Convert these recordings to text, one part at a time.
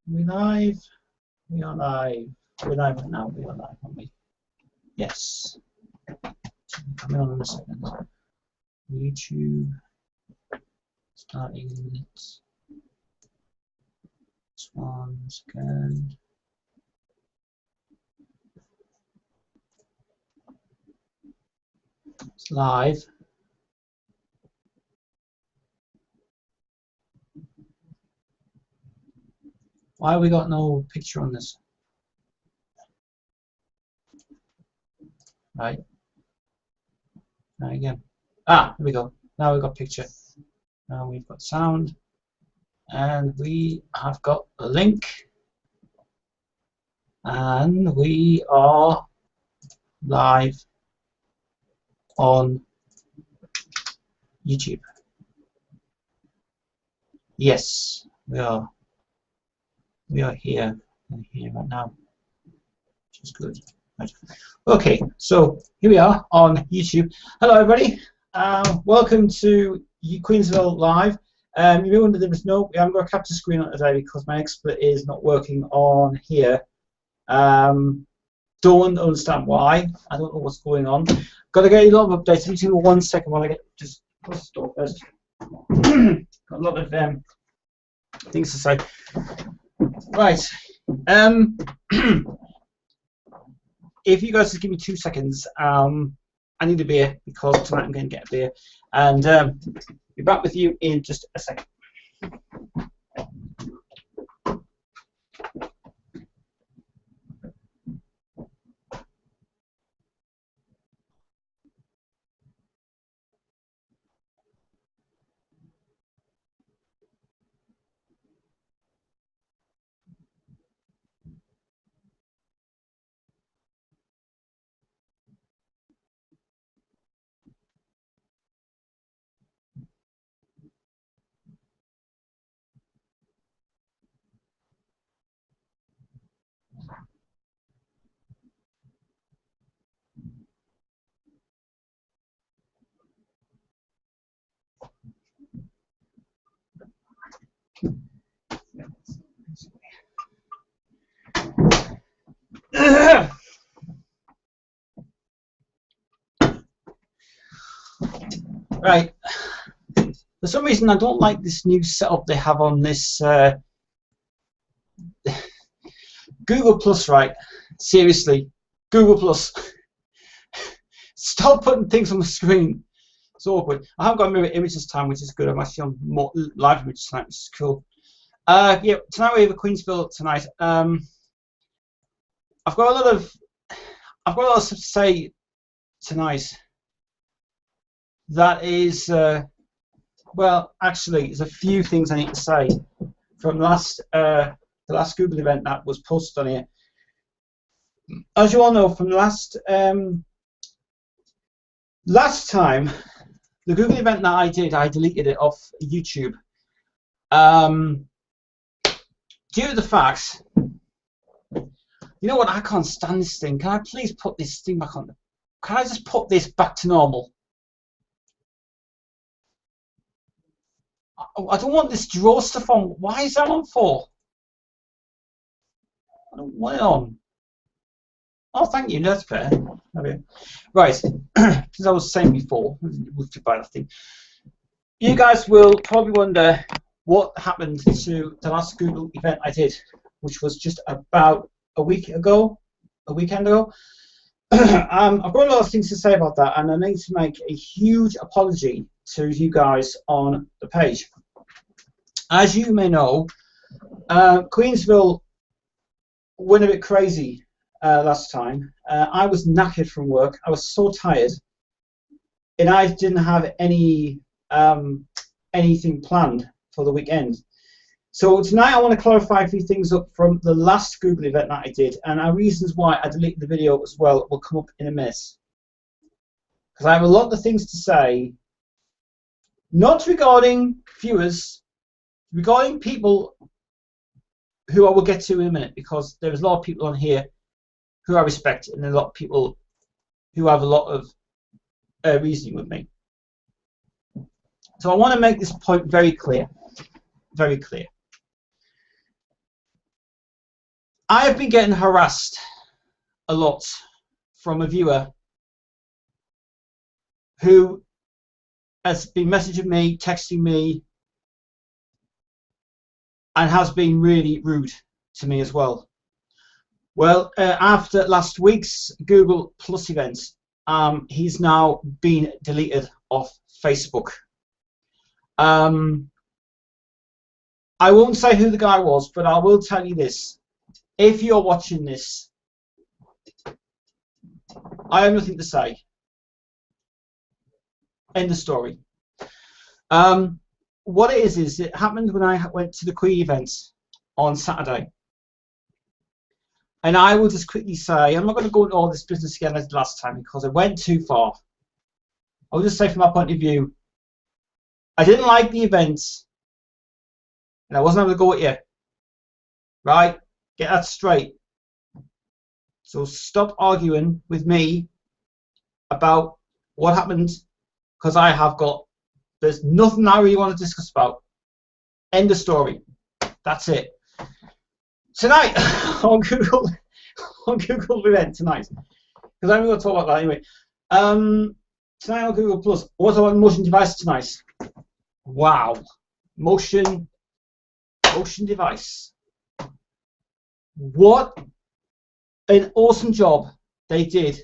We live? We are live. We're live right now. We are live, aren't we? Yes. Coming on in a second. YouTube starting in minutes. Just 1 second. It's live. Why have we got no picture on this? Right. Now again. Ah, here we go. Now we've got picture. Now we've got sound. And we have got a link. And we are live on YouTube. Yes, we are. We are here and here right now, which is good. Right. Okay, so here we are on YouTube. Hello, everybody. Welcome to Queensville Live. You may wonder, we haven't got a capture screen on today because my XSplit is not working on here. Don't understand why. I don't know what's going on. Got to get a lot of updates. Give me 1 second while I get just close the door first. Got a lot of things to say. Right. If you guys just give me 2 seconds, I need a beer because tonight I'm going to get a beer, and be back with you in just a second. Right. For some reason, I don't like this new setup they have on this Google Plus. Right? Seriously, Google Plus. Stop putting things on the screen. It's awkward. I haven't got a mirror image this time, which is good. I'm actually on more live image tonight, which is cool. Yeah, tonight we have a Queensville tonight. I've got a lot of stuff to say tonight. That is, well, actually, there's a few things I need to say from the last Google event that was posted on here. As you all know, from the last time, the Google event that I did, I deleted it off YouTube. Due to the fact, you know what, I can't stand this thing. Can I please put this thing back on? Can I just put this back to normal? I don't want this draw stuff on. Why is that on for? I don't want it on. Oh, thank you. That's fair. Okay. Right. As I was saying before, we'll buy that thing. You guys will probably wonder what happened to the last Google event I did, which was just about a weekend ago. I've got a lot of things to say about that, and I need to make a huge apology to you guys on the page. As you may know, Queensville went a bit crazy last time. I was knackered from work. I was so tired, and I didn't have anything planned for the weekend. So tonight I want to clarify a few things up from the last Google event that I did, and our reasons why I deleted the video as well will come up in a minute. Because I have a lot of things to say, not regarding viewers, regarding people who I will get to in a minute, because there's a lot of people on here who I respect, and a lot of people who have a lot of reasoning with me. So I want to make this point very clear. Very clear. I have been getting harassed a lot from a viewer who has been messaging me, texting me, and has been really rude to me as well. Well, after last week's Google Plus event, he's now been deleted off Facebook. I won't say who the guy was, but I will tell you this. If you're watching this, I have nothing to say. End of story. What it is it happened when I went to the Queen event on Saturday. And I will just quickly say, I'm not going to go into all this business again as last time because I went too far. I'll just say from my point of view, I didn't like the event and I wasn't able to go with you. Right? Get that straight. So stop arguing with me about what happened because there's nothing I really want to discuss about. End of story. That's it. Tonight on Google event tonight, because I'm going to talk about that anyway. Tonight on Google Plus, what about motion device tonight? Wow, motion device. What an awesome job they did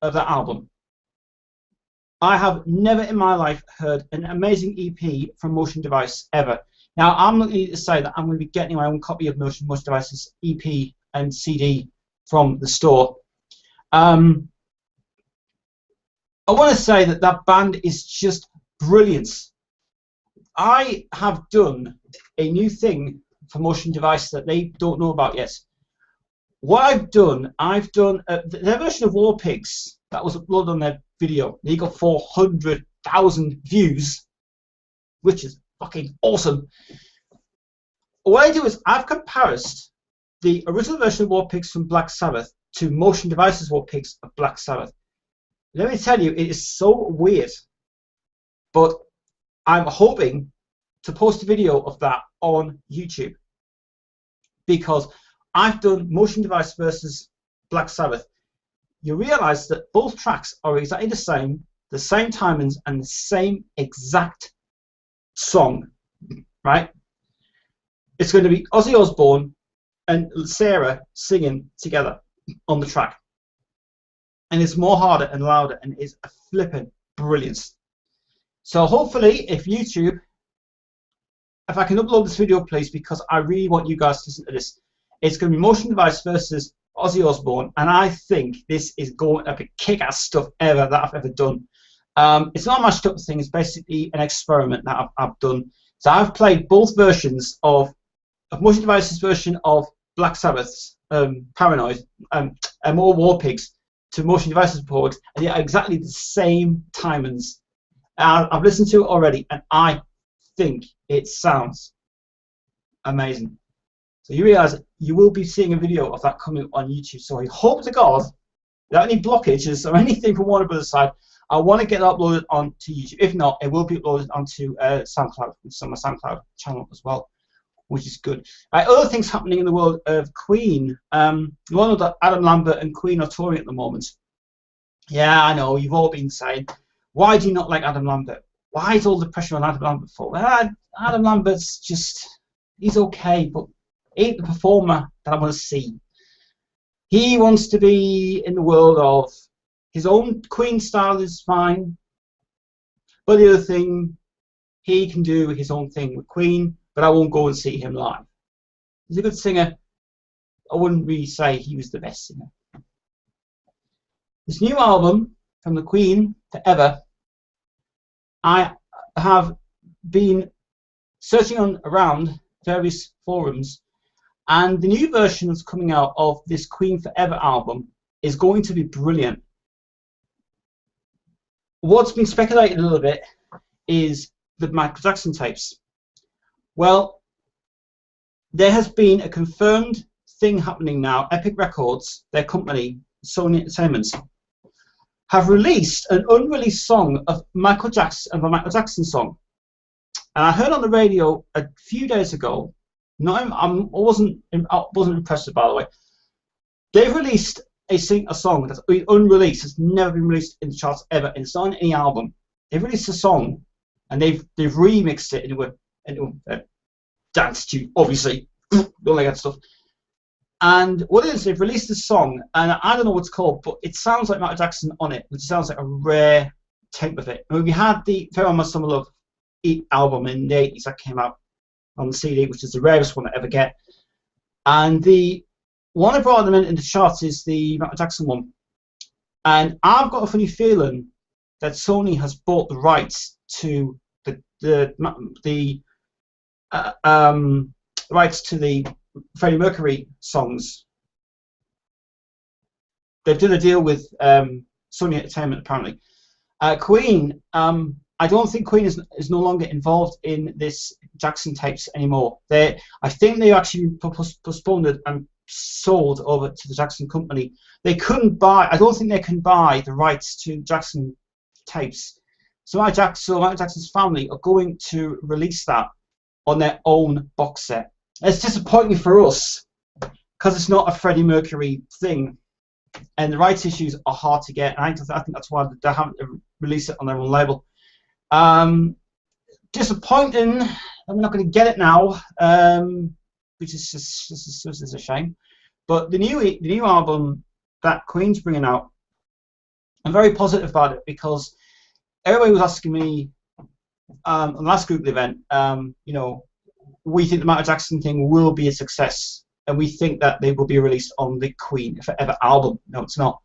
of that album. I have never in my life heard an amazing EP from Motion Device ever. Now, I'm not going to say that I'm going to be getting my own copy of Motion Device's EP and CD from the store. I want to say that that band is just brilliant. I have done a new thing for Motion Device that they don't know about yet. What I've done their version of War Pigs that was uploaded on their video. They got 400,000 views, which is fucking awesome. What I do is I've compared the original version of War Pigs from Black Sabbath to Motion Devices War Pigs of Black Sabbath. Let me tell you, it is so weird, but I'm hoping to post a video of that on YouTube because I've done Motion Device versus Black Sabbath. You realise that both tracks are exactly the same timings and the same exact song, right? It's going to be Ozzy Osbourne and Sarah singing together on the track. And it's more harder and louder and it's a flippin' brilliance. So hopefully, if I can upload this video, please, because I really want you guys to listen to this. It's going to be Motion Device versus Ozzy Osbourne, and I think this is going to be kick-ass stuff ever that I've ever done. It's not a mashed up thing, it's basically an experiment that I've done. So I've played both versions of Motion Device's version of Black Sabbath's Paranoid and more War Pigs to Motion Device's board, and they're exactly the same timings. I've listened to it already, and I think it sounds amazing. So you realise you will be seeing a video of that coming on YouTube. So I hope to God, without any blockages or anything from Warner Brothers' side, I want to get it uploaded onto YouTube. If not, it will be uploaded onto SoundCloud. It's on my SoundCloud channel as well, which is good. Other things happening in the world of Queen. You all know that Adam Lambert and Queen are touring at the moment. Yeah, I know, you've all been saying, why do you not like Adam Lambert? Why is all the pressure on Adam Lambert for? Well, Adam Lambert's just, he's okay, but he ain't the performer that I want to see. He wants to be in the world of his own Queen style is fine, but the other thing, he can do his own thing with Queen, but I won't go and see him live. He's a good singer. I wouldn't really say he was the best singer. This new album from the Queen, Forever, I have been searching around various forums, and the new version that's coming out of this Queen Forever album is going to be brilliant. What's been speculated a little bit is the Michael Jackson tapes. Well, there has been a confirmed thing happening now. Epic Records, their company, Sony Entertainment, have released an unreleased song of Michael Jackson, a Michael Jackson song. And I heard on the radio a few days ago. I wasn't impressed, by the way. they've released a song that's been unreleased. It's never been released in the charts ever, and it's not on any album. They've released a song, and they've remixed it into a dance tune, obviously, all that stuff. And what it is, they've released a song, and I don't know what it's called, but it sounds like Michael Jackson on it, which sounds like a rare type of it. I mean, we had the Farewell My Summer Love album in the 80s that came out on the CD, which is the rarest one I ever get. And the one I brought them in the charts is the Michael Jackson one. And I've got a funny feeling that Sony has bought the rights to the rights to the Freddie Mercury songs. They've done a deal with Sony Entertainment, apparently. Queen, I don't think Queen is no longer involved in this Jackson tapes anymore. I think they actually postponed it and sold over to the Jackson company. They couldn't buy. I don't think they can buy the rights to Jackson tapes. So Michael Jackson's family are going to release that on their own box set. It's disappointing for us because it's not a Freddie Mercury thing, and the rights issues are hard to get. And I think that's why they haven't released it on their own label. Disappointing that we're not going to get it now, which is just a shame. But the new album that Queen's bringing out, I'm very positive about it because everybody was asking me on the last group event, you know, we think the Michael Jackson thing will be a success, and we think that they will be released on the Queen Forever album. No, it's not.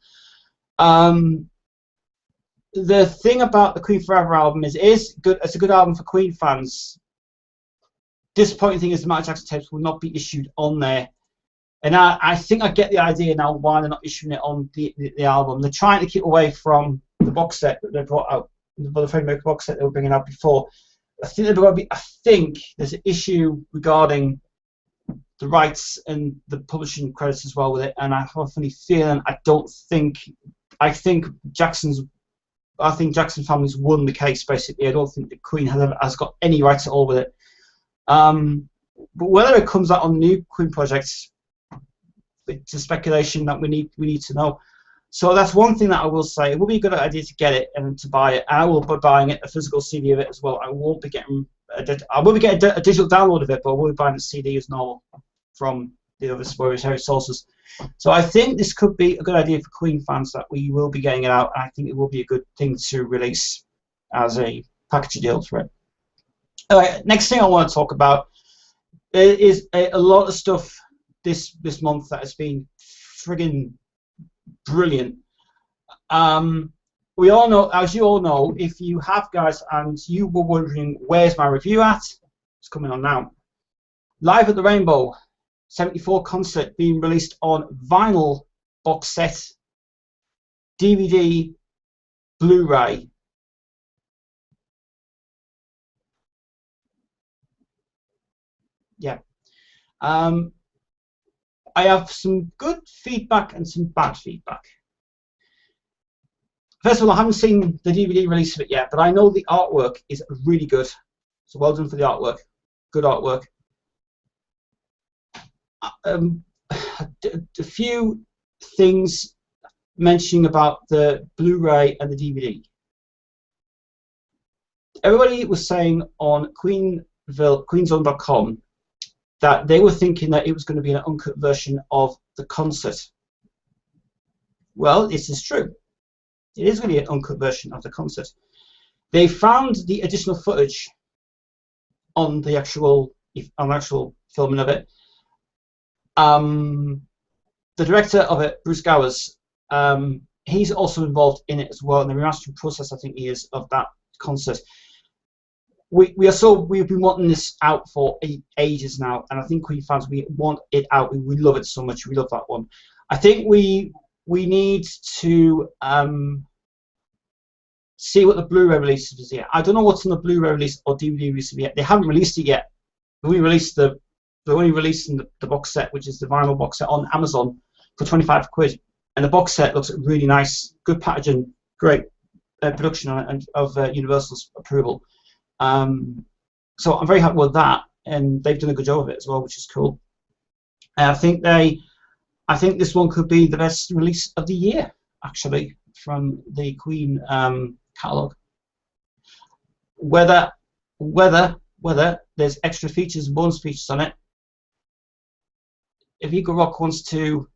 The thing about the Queen Forever album is it is good. It's a good album for Queen fans. Disappointing thing is the Michael Jackson tapes will not be issued on there, and I think I get the idea now why they're not issuing it on the album. They're trying to keep away from the box set that they brought out, the Freddie Mercury box set they were bringing out before. I think there's an issue regarding the rights and the publishing credits as well with it, and I have a funny feeling I think Jackson family's won the case basically. I don't think the Queen has got any rights at all with it. But whether it comes out on new Queen projects, it's a speculation that we need to know. So that's one thing that I will say. It would be a good idea to get it and to buy it. And I will be buying it, a physical CD of it as well. I won't be getting a digital download of it, but I will be buying the CD as normal from the other various sources. So I think this could be a good idea for Queen fans that we will be getting it out. And I think it will be a good thing to release as a package deal for it. All right, next thing I want to talk about is a lot of stuff this month that has been friggin' brilliant. We all know, as you all know, if you have guys and you were wondering where's my review at, it's coming on now. Live at the Rainbow 74 concert being released on vinyl box set, DVD, Blu-ray. Yeah. I have some good feedback and some bad feedback. First of all, I haven't seen the DVD release of it yet, but I know the artwork is really good. So well done for the artwork. Good artwork. A few things mentioning about the Blu-ray and the DVD. Everybody was saying on queenzone.com that they were thinking that it was going to be an uncut version of the concert. Well, this is true. It is going to be an uncut version of the concert. They found the additional footage on the actual filming of it. The director of it, Bruce Gowers, he's also involved in it as well in the remastering process. I think he is of that concert. We've been wanting this out for ages now, and I think Queen fans, we want it out. We love it so much. We love that one. I think we need to see what the Blu-ray release is yet. I don't know what's on the Blu-ray release or DVD release yet. They haven't released it yet. They're only releasing the box set, which is the vinyl box set, on Amazon for 25 quid. And the box set looks really nice, good packaging, great production of Universal's approval. So I'm very happy with that, and they've done a good job of it as well, which is cool. I think I think this one could be the best release of the year, actually, from the Queen catalogue. Whether there's extra features and bonus features on it, if Eagle Rock wants to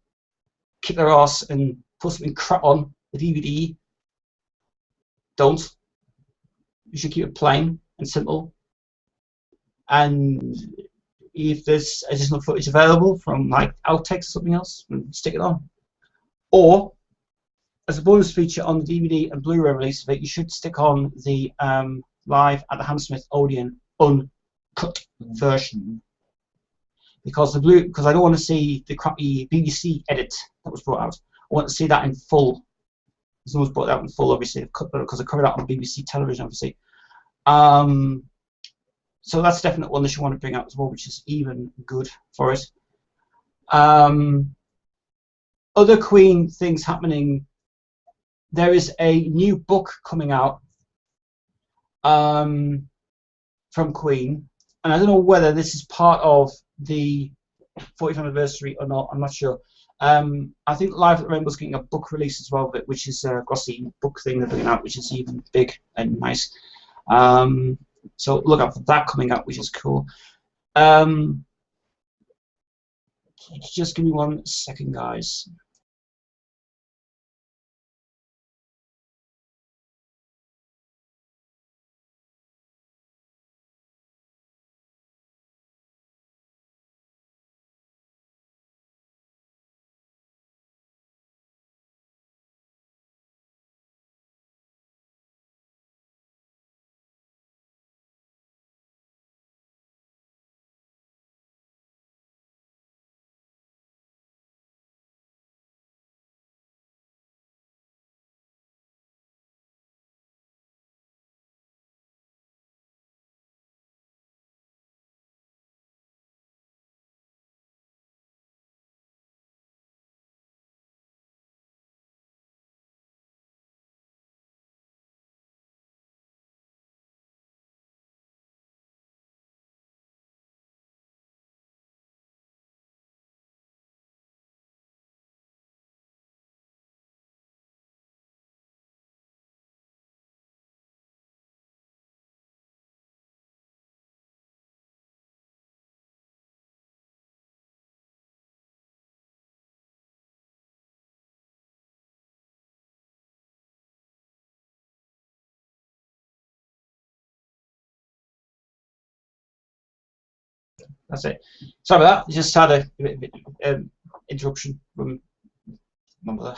kick their ass and put something crap on the DVD, don't. You should keep it plain and simple. And if there's additional footage available from like outtakes or something else, stick it on. Or as a bonus feature on the DVD and Blu-ray release of it, you should stick on the Live at the Hammersmith Odeon uncut version, because I don't want to see the crappy BBC edit that was brought out. I want to see that in full. Someone's brought that out in full, obviously, because I covered that on BBC television, obviously. So that's definitely one that you want to bring out as well, which is even good for it. Other Queen things happening. There is a new book coming out from Queen, and I don't know whether this is part of the 40th anniversary or not. I'm not sure. I think Live at the Rainbow's getting a book release as well, which is a glossy book thing they're putting out, which is even big and nice. So look out for that coming up, which is cool. Just give me 1 second, guys. That's it. Sorry about that. Just had a bit of interruption from my mother.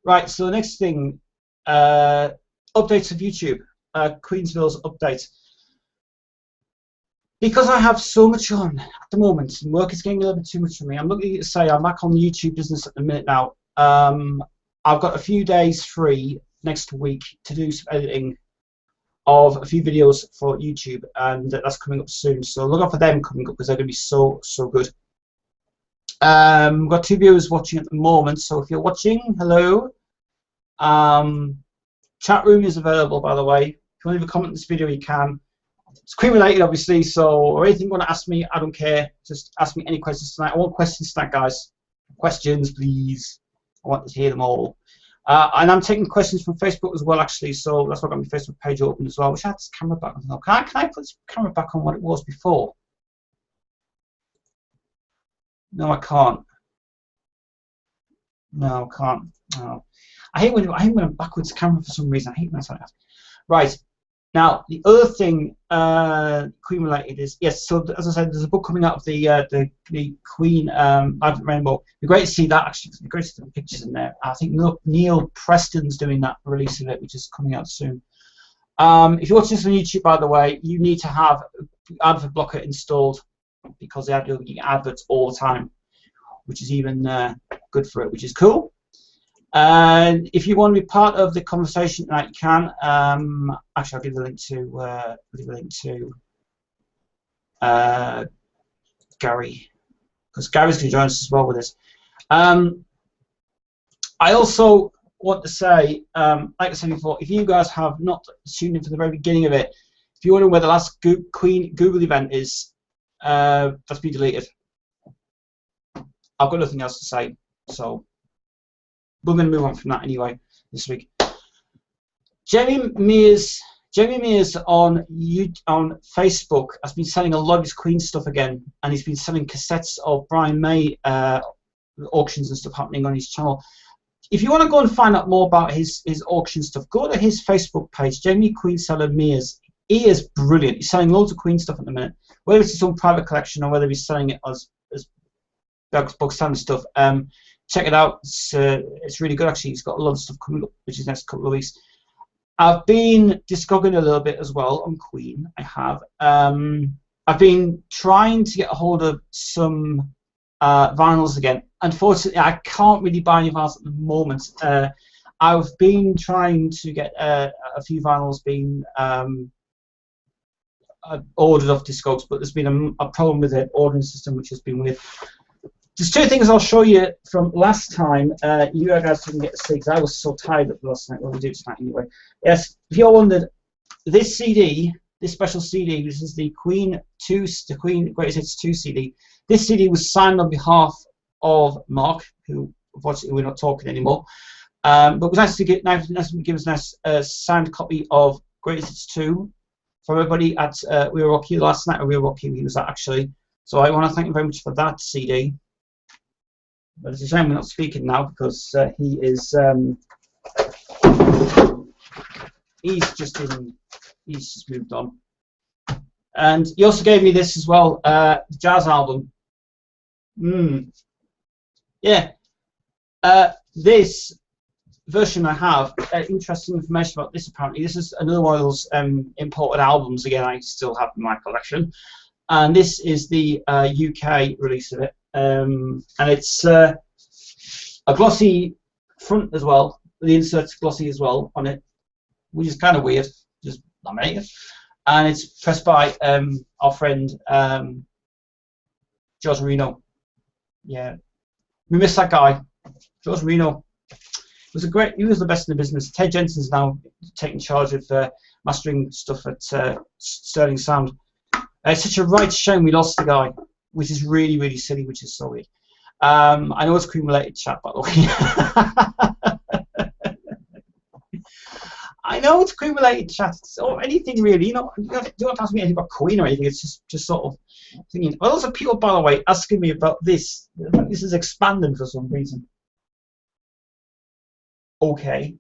Right. So the next thing, updates of YouTube. Queensville's update. Because I have so much on at the moment, and work is getting a little bit too much for me. I'm looking to say I'm back on the YouTube business at the minute now. I've got a few days free next week to do some editing of a few videos for YouTube, and that's coming up soon. So look out for them coming up, because they're going to be so good. We've got 2 viewers watching at the moment, so if you're watching, hello. Chat room is available, by the way. If you want to leave a comment in this video, you can. It's Queen related, obviously, so or anything you want to ask me, I don't care. Just ask me any questions tonight. I want questions tonight, guys. Questions, please. I want to hear them all. And I'm taking questions from Facebook as well, actually, so that's why I've got my Facebook page open as well. Which I had this camera back on. Can I put this camera back on what it was before? No, I can't. No, I can't. No. I hate when I'm backwards camera for some reason. I hate when that's like that. Right. Now, the other thing, Queen related, is yes. So as I said, there's a book coming out of the Queen Live at the Rainbow. It'd be great to see that. Actually, it'd be great to see the pictures in there. I think Neil Preston's doing that release of it, which is coming out soon. If you're watching this on YouTube, by the way, you need to have advert blocker installed, because they are doing adverts all the time, which is even good for it, which is cool. And if you want to be part of the conversation tonight, you can. Actually, I'll give the link to Gary, because Gary's going to join us as well with us. I also want to say, like I said before, if you guys have not tuned in from the very beginning of it, if you wonder where the last Queen Google event is, that's been deleted. I've got nothing else to say, so we're going to move on from that anyway this week. Jamie Mears on Facebook has been selling a lot of his Queen stuff again, and he's been selling cassettes of Brian May auctions and stuff happening on his channel. If you want to go and find out more about his auction stuff, go to his Facebook page, Jamie Queen Seller Mears. He is brilliant. He's selling loads of Queen stuff at the minute, whether it's his own private collection or whether he's selling it as book standard stuff. Check it out. It's really good actually. He's got a lot of stuff coming up, which is the next couple of weeks. I've been discogging a little bit as well on Queen. I have. I've been trying to get a hold of some vinyls again. Unfortunately, I can't really buy any vinyls at the moment. I've been trying to get a few vinyls being ordered off Discogs, but there's been a problem with the ordering system, which has been weird. There's two things I'll show you from last time. You guys didn't get to see because I was so tired last night. Well, we'll do it tonight anyway. Yes, if you all wondered, this CD, this special CD, this is the Queen Greatest Hits 2 CD. This CD was signed on behalf of Mark, who unfortunately we're not talking anymore. But it was nice to give us a nice signed copy of Greatest Hits 2 for everybody at We Were Rocky last night. Or We Were Rocky, he was at actually. So I want to thank him very much for that CD. But it's a shame we're not speaking now because he is he's just moved on. And he also gave me this as well, the jazz album. Yeah. This version I have, interesting information about this apparently. This is another one of those imported albums again I still have in my collection. And this is the UK release of it. And it's a glossy front as well. The insert's glossy as well on it, which is kind of weird, just laminated. And it's pressed by our friend George Marino. Yeah, we miss that guy, George Marino. He was the best in the business. Ted Jensen's now taking charge of mastering stuff at Sterling Sound. It's such a right shame we lost the guy, which is really, really silly, which is so weird. I know it's Queen-related chat, by the way. I know it's Queen-related chat, or anything really. You know, you don't have to ask me anything about Queen or anything. It's just sort of thinking. Well, lots of people, by the way, asking me about this. This is expanding for some reason. Okay.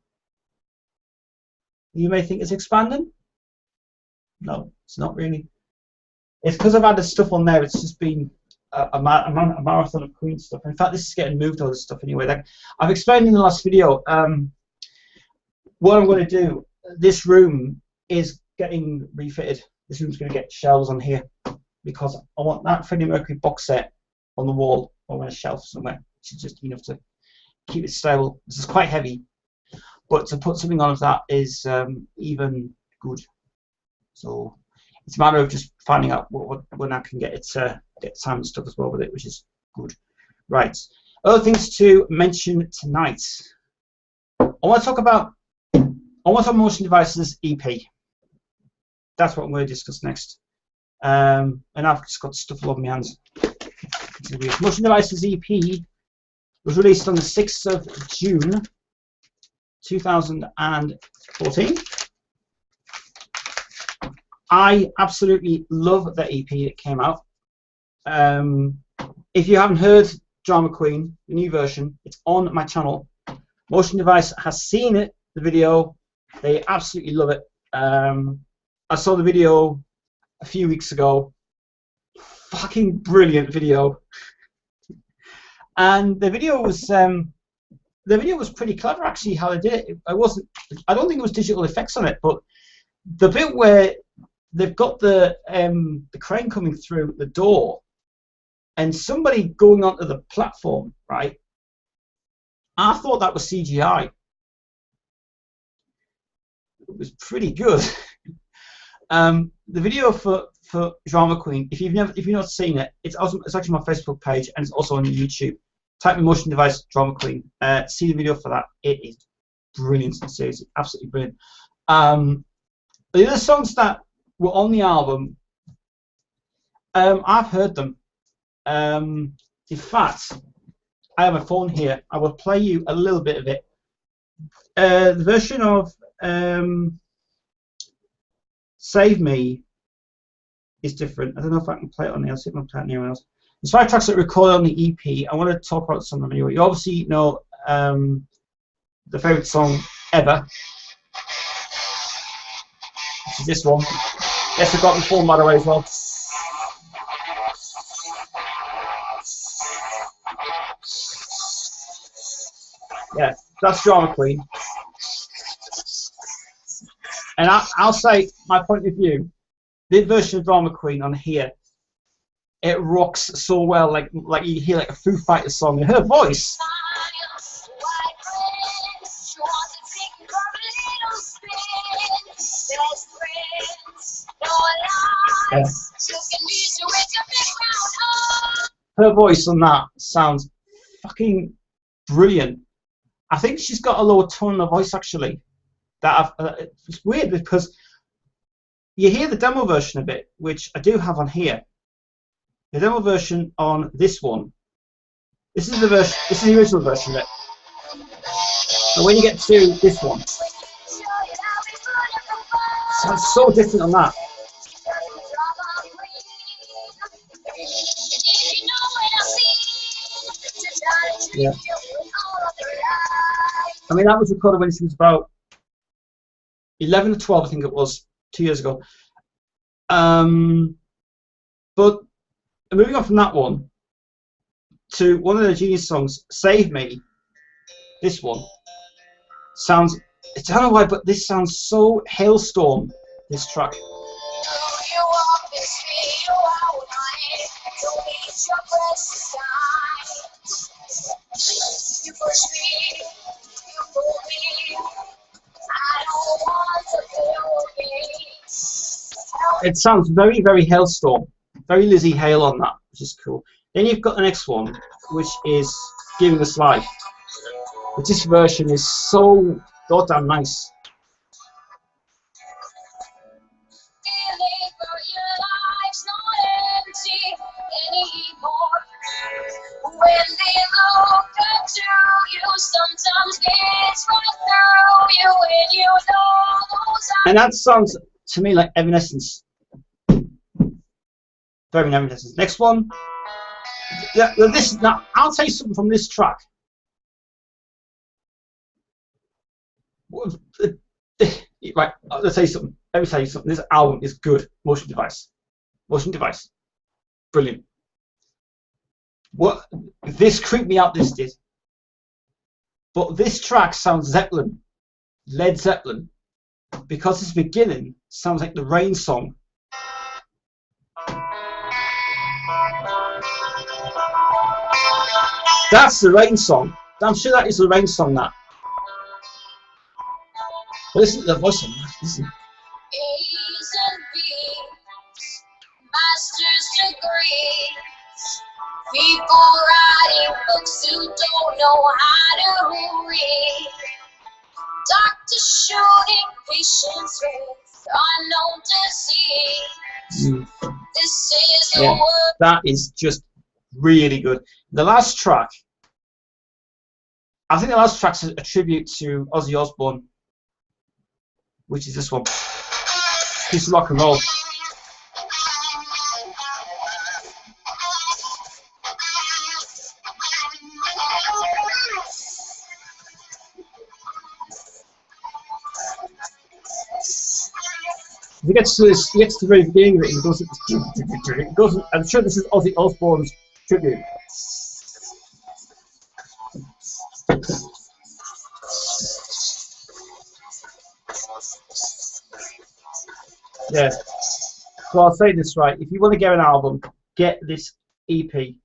You may think it's expanding. No, it's not really. It's because I've had the stuff on there. It's just been a marathon of Queen stuff. In fact, this is getting moved all this stuff anyway. Like I've explained in the last video, what I'm going to do. This room is getting refitted. This room's going to get shelves on here because I want that Freddie Mercury box set on the wall or on a shelf somewhere. It's just enough to keep it stable. This is quite heavy, but to put something on of that is even good. So. It's a matter of just finding out when I can get time and stuff as well with it, which is good. Right. Other things to mention tonight. I want to talk about Motion Devices EP. That's what I'm going to discuss next. And I've just got stuff all over my hands. Motion Devices EP was released on the 6th of June 2014. I absolutely love the EP that came out. If you haven't heard Drama Queen, the new version, it's on my channel. Motion Device has seen it, the video. They absolutely love it. I saw the video a few weeks ago. Fucking brilliant video. And the video was pretty clever actually how they did it. I don't think it was digital effects on it, but the bit where they've got the crane coming through the door and somebody going onto the platform, right? I thought that was CGI. It was pretty good. The video for Drama Queen, if you've not seen it, it's actually my Facebook page and it's also on YouTube. Type in Motion Device Drama Queen. See the video for that. It is brilliant. Seriously, absolutely brilliant. The other songs that were on the album, I've heard them. In fact, I have a phone here. I will play you a little bit of it. The version of Save Me is different. I don't know if I can play it on the. I'll see if I can play it anywhere else. There's 5 tracks that are recorded on the EP. I want to talk about some of them anyway. You obviously know the favourite song ever, which is this one. Yes, I've got the form by the way as well. Yeah, that's Drama Queen. And I'll say my point of view. This version of Drama Queen on here, it rocks so well, like you hear like a Foo Fighters song. And her voice. Yeah. Her voice on that sounds fucking brilliant. I think she's got a lower tone in her voice actually. It's weird because you hear the demo version of it, which I do have on here. The demo version on this one. This is the version. This is the original version of it. And when you get to this one, it sounds so different on that. Yeah. I mean, that was recorded when she was about 11 or 12, I think it was, 2 years ago. But moving on from that one to one of the Genius songs, Save Me. This one sounds, I don't know why, but this sounds so Hailstorm, this track. You push me, you pull me. I don't want to feel okay. It sounds very, very Hailstorm, very Lizzie Hale on that, which is cool. Then you've got the next one, which is Giving Us Life. But this version is so goddamn nice. When they look at you, sometimes gets right through you, and you know those. And that sounds to me like Evanescence. Very Evanescence. Next one. Yeah, this now. I'll tell you something from this track. Right, I'll tell you something. Let me tell you something. This album is good. Motion Device. Motion Device. Brilliant. What this creeped me out, this did. But this track sounds Zeppelin, Led Zeppelin, because its beginning sounds like the Rain song. That's the Rain song. I'm sure that is the Rain song. That. But listen to the voice on that. Listen. A's and B's, master's degrees. People writing books who don't know how to read. Doctors shooting patients with unknown disease. This is the word. That is just really good. The last track, I think the last track's a tribute to Ozzy Osbourne, which is this one. Piece of rock and roll. If you get to this, you get to the very beginning of it, it goes. I'm sure this is Ozzy Osbourne's tribute. Yeah. So I'll say this right. If you want to get an album, get this EP. Because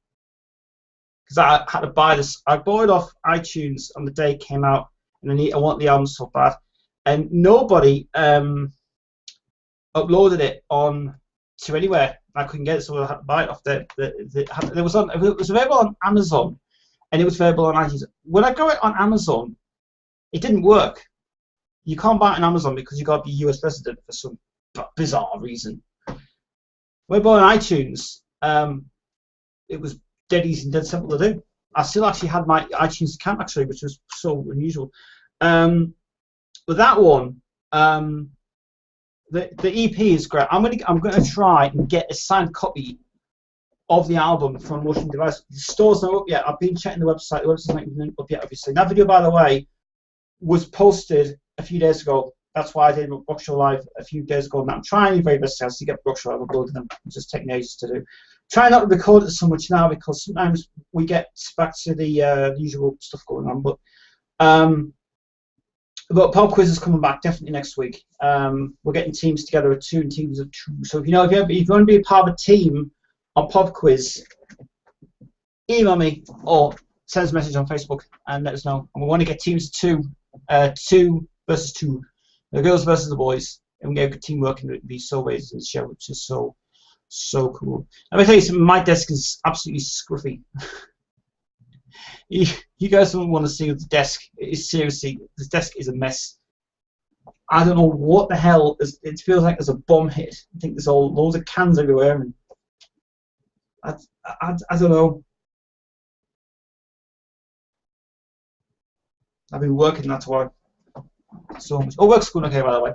I had to buy this. I bought it off iTunes on the day it came out, and I want the album so bad. And nobody uploaded it on to anywhere. I couldn't get it, so I had to buy it off it was available on Amazon, and it was available on iTunes. When I got it on Amazon, it didn't work. You can't buy it on Amazon because you got to be US resident for some bizarre reason. When I bought it on iTunes, it was dead easy and dead simple to do. I still actually had my iTunes account actually, which was so unusual. But that one, the EP is great. I'm gonna try and get a signed copy of the album from Motion Device. The store's not up yet. I've been checking the website. The website's not even up yet, obviously. That video, by the way, was posted a few days ago. That's why I did Rock Show Live a few days ago. Now I'm trying very best to get Rock Show Live uploaded them. It's just taking ages to do. Try not to record it so much now because sometimes we get back to the usual stuff going on. But Pop Quiz is coming back definitely next week. We're getting teams together of 2 and teams of 2. So if you want to be a part of a team on Pop Quiz, email me or send us a message on Facebook and let us know. And we want to get teams of 2, 2 versus 2, the girls versus the boys, and we get a good teamwork in these surveys and show, which is so cool. Let me tell you something. My desk is absolutely scruffy. You guys don't want to see the desk. It is seriously, this desk is a mess. I don't know what the hell. It feels like there's a bomb hit. I think there's loads of cans everywhere, and I don't know. I've been working, that's why. So much. Oh, work's going okay, by the way.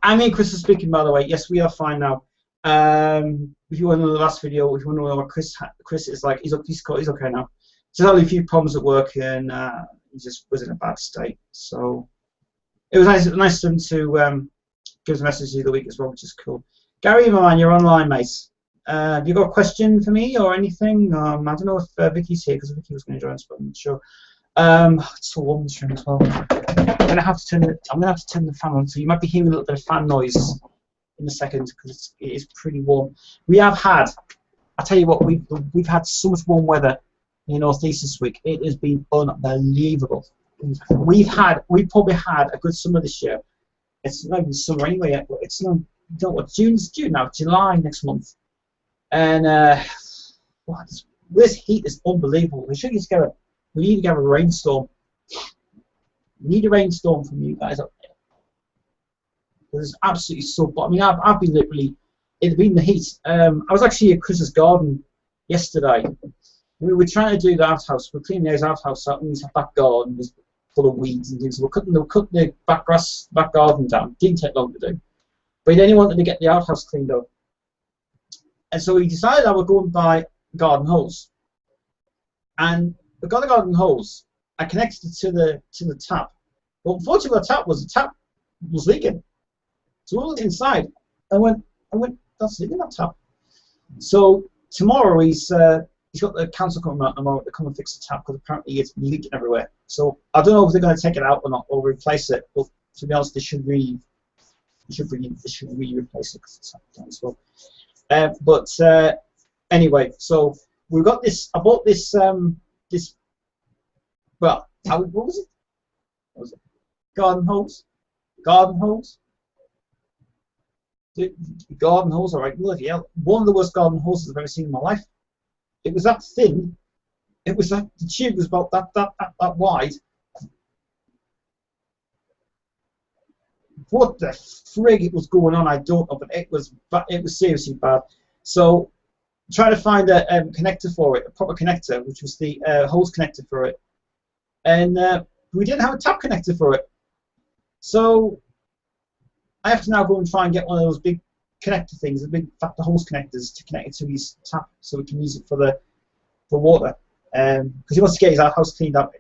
And me and Chris are speaking, by the way. Yes, we are fine now. If you want to know the last video, if you want to know what Chris is like, he's okay now. Just had a few problems at work, and he just was in a bad state. So it was nice of him to give us a message the other week as well, which is cool. Gary, my man, you're online, mate. Have you got a question for me or anything? I don't know if Vicky's here, because Vicky was going to join us, but I'm not sure. It's so warm in this room as well. I'm gonna have to turn the fan on, so you might be hearing a little bit of fan noise in a second because it is pretty warm. We have had, I tell you what, we've had so much warm weather in the Northeast this week. It has been unbelievable. We've probably had a good summer this year. It's not even summer anyway yet, but it's not. You know what? June's June now. July next month, and this heat is unbelievable. We need to get a rainstorm. We need a rainstorm from you guys up there. It's absolutely so. I mean, I've been literally. It's been the heat. I was actually at Chris's garden yesterday. We were trying to do the outhouse. We're cleaning his outhouse out, and his back garden was full of weeds and things. We're cutting the back garden down. Didn't take long to do. But then he wanted to get the outhouse cleaned up. And so he decided I would go and buy garden hose. And I got the garden hose. I connected it to the tap. But unfortunately, the tap was leaking. So I was inside. I went, that's leaking, that tap. So tomorrow he's got the council coming out tomorrow to come and fix the tap because apparently it's leaking everywhere. So I don't know if they're going to take it out or not or replace it. But to be honest, they should really replace it because it's done as well. Anyway, so we've got this. I bought this. Well, what was it? What was it? Garden hose. Garden hose. Garden hose. All right. Bloody hell! One of the worst garden hoses I've ever seen in my life. It was that thin. It was like the tube was about that wide. What the frig it was going on? I don't know, but it was seriously bad. So trying to find a connector for it, a proper connector, which was the hose connector for it, and we didn't have a tap connector for it. So I have to now go and try and get one of those big connector things, the hose connectors, to connect it to his tap so we can use it for water. Because he wants to get his house cleaned up.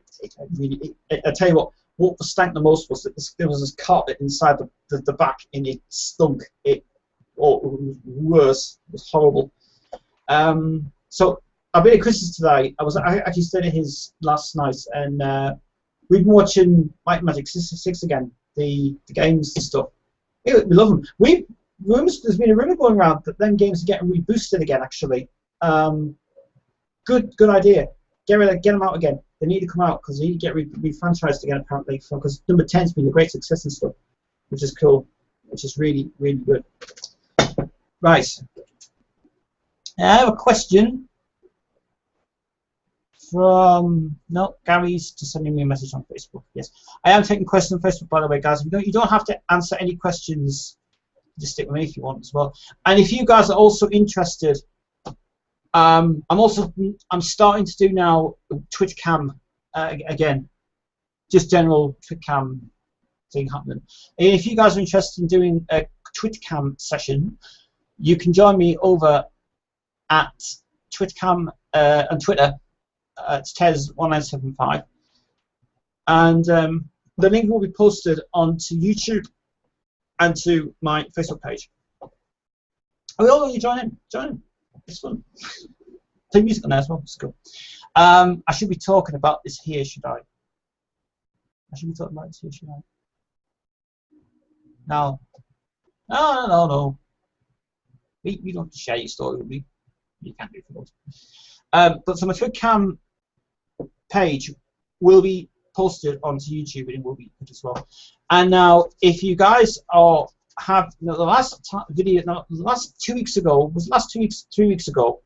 I tell you what stank the most was that there was this carpet inside the back, and it stunk. It was worse. It was horrible. So I've been at Chris's today. I actually stayed at his last night, and we've been watching Might and Magic 6 again, the games and stuff. We love them. There's been a rumor going around that them games are getting reboosted again. Actually, good idea. Get them out again. They need to come out because they need to get refranchised again, apparently, because number 10's been a great success and stuff, which is cool, which is really, really good. Right. I have a question from Gary's just sending me a message on Facebook. Yes, I am taking questions on Facebook, by the way, guys. You don't have to answer any questions. Just stick with me if you want as well. And if you guys are also interested I'm starting to do now Twitcam again, just general Twitcam thing happening. If you guys are interested in doing a Twitcam session, you can join me over at Twitcam on Twitter. It's Tez1975, and the link will be posted onto YouTube and to my Facebook page. Oh, all you join in. Join in. It's fun. Play music on there as well. It's cool. I should be talking about this here, should I? I should be talking about this here, should I? No. No. We don't have to share your story with me. You can't do it for us. But so my Twitcam page will be posted onto YouTube, and it will be good as well. And now, if you guys have the last video, no, the last 2 weeks ago, was the last 3 weeks ago,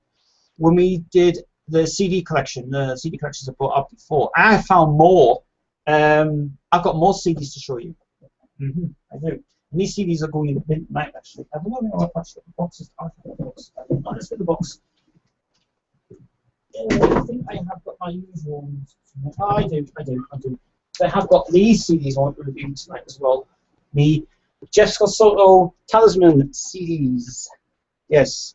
when we did the CD collection, the CD collections I brought up before, I found more. I've got more CDs to show you. I do. And these CDs are going in the bin tonight, actually. I don't know if I've actually got the boxes. Let's get the box. I think I have got my usual ones. Oh, I do. I have got these CDs I want to review tonight as well. The Jessica Soto Talisman CDs. Yes.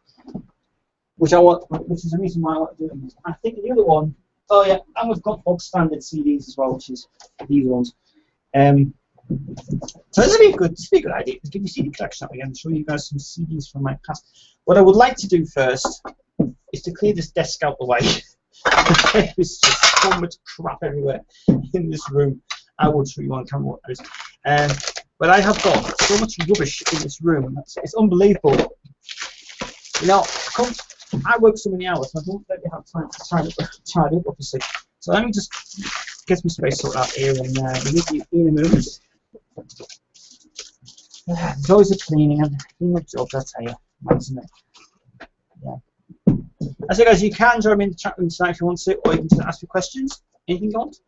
Which is the reason why I want to do this. I think the other one, oh yeah, and we've got bog standard CDs as well, which is these ones. So this would be a good idea to give you CD collection up again and show you guys some CDs from my past. What I would like to do first is to clear this desk out the way. There's just so much crap everywhere in this room. I would show you on camera what there is. But I have got so much rubbish in this room. It's unbelievable. You know, I work so many hours, and I don't really have time to tidy up, obviously. So let me just get some space sorted out here, and we'll meet you in a moment. There's always a cleaning job, I tell you, isn't it? Yeah. I say, guys, you can join me in the chat room tonight if you want to, or you can just ask me questions. Anything you want?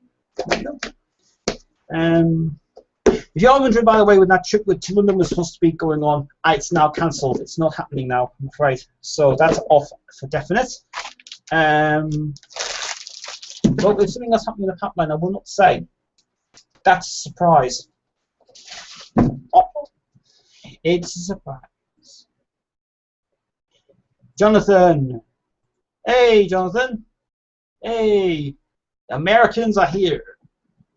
If you're wondering, by the way, when that trip to London was supposed to be going on, it's now cancelled. It's not happening now, I'm afraid. So that's off for definite. But if something else happening in the pipeline, I will not say. That's a surprise. It's a surprise. Jonathan. Hey, Jonathan. Hey. The Americans are here.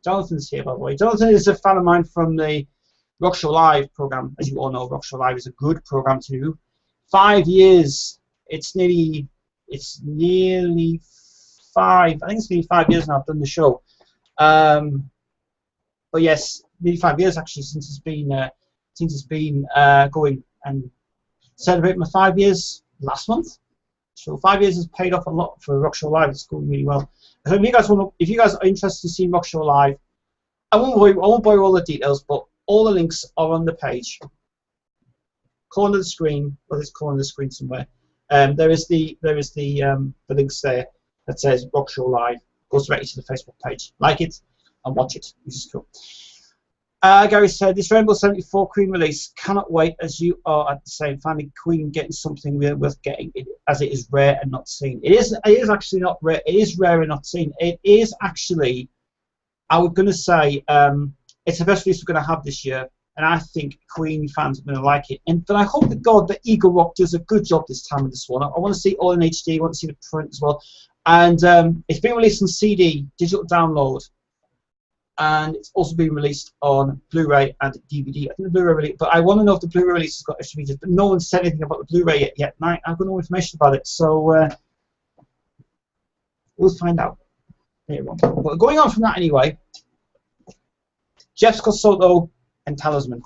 Jonathan's here, by the way. Jonathan is a fan of mine from the Rock Show Live program. As you all know, Rock Show Live is a good program to do. 5 years. It's nearly 5. I think it's nearly 5 years now I've done the show. But yes, nearly 5 years actually since it's been going, and celebrating my 5 years last month. So 5 years has paid off a lot for Rock Show Live. It's going really well. So if you guys are interested in seeing Rock Show Live, I won't bore you all the details, but all the links are on the page. Corner of the screen, well, there's a corner of the screen somewhere. There is the links there that says Rock Show Live. Goes directly to the Facebook page. Like it and watch it, which is cool. Gary said, this Rainbow 74 Queen release, cannot wait as you are at the same. Finally, Queen getting something really worth getting, as it is rare and not seen. It is actually not rare. It is rare and not seen. It is actually, I was going to say, it's the best release we're going to have this year, and I think Queen fans are going to like it. But I hope to God that Eagle Rock does a good job this time with this one. I want to see it all in HD. I want to see the print as well. And it's been released on CD, digital download. And it's also been released on Blu-ray and DVD. I think the Blu-ray release, but I want to know if the Blu-ray release has got extra features. But no one said anything about the Blu-ray yet. And I've got no information about it, so we'll find out later on. But going on from that anyway, Jessica Soto and Talisman,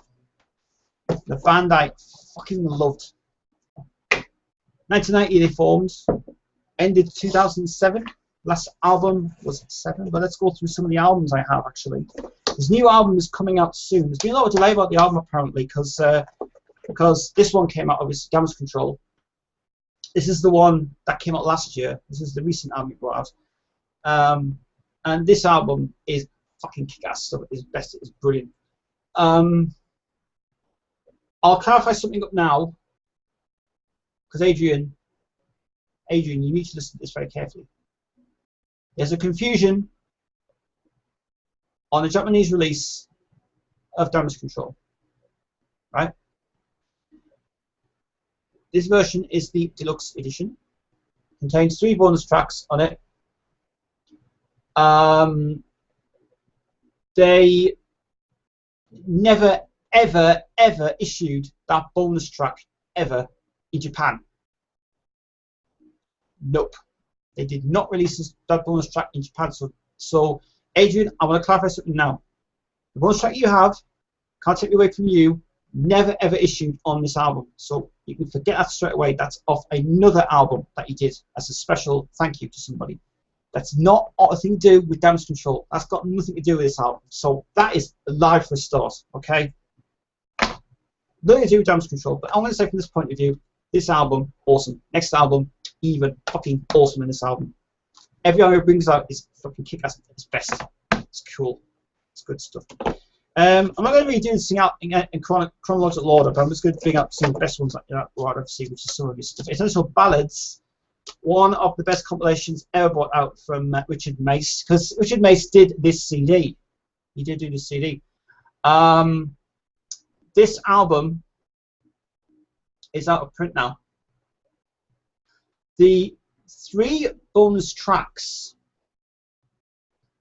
the band I fucking loved. 1990 they formed, ended 2007. Last album was 7, but let's go through some of the albums I have actually. This new album is coming out soon. There's been a lot of delay about the album apparently because this one came out, obviously, Damage Control. This is the one that came out last year. This is the recent album he brought out. And this album is fucking kick-ass stuff. It's best. It's brilliant. I'll clarify something up now because Adrian Adrian, you need to listen to this very carefully. There's a confusion on the Japanese release of Damage Control, right? This version is the deluxe edition. Contains 3 bonus tracks on it. They never, ever, ever issued that bonus track ever in Japan. Nope. They did not release that bonus track in Japan. So Adrian, I want to clarify something now. The bonus track you have, can't take it away from you, never ever issued on this album. So you can forget that straight away. That's off another album that he did as a special thank you to somebody. That's not anything to do with Damage Control. That's got nothing to do with this album. So that is live for a start, okay? Nothing to do with Damage Control, but I want to say from this point of view, this album, awesome. Next album, even fucking awesome in this album. Every album it brings out is fucking kick-ass at its best. It's cool. It's good stuff. I'm not going to really do this thing out in chronological order, but I'm just going to bring up some of the best ones that I've seen, which is some of his stuff. Essential Ballads, one of the best compilations ever brought out from Richard Mace, because Richard Mace did this CD. He did do this CD. This album is out of print now. The 3 bonus tracks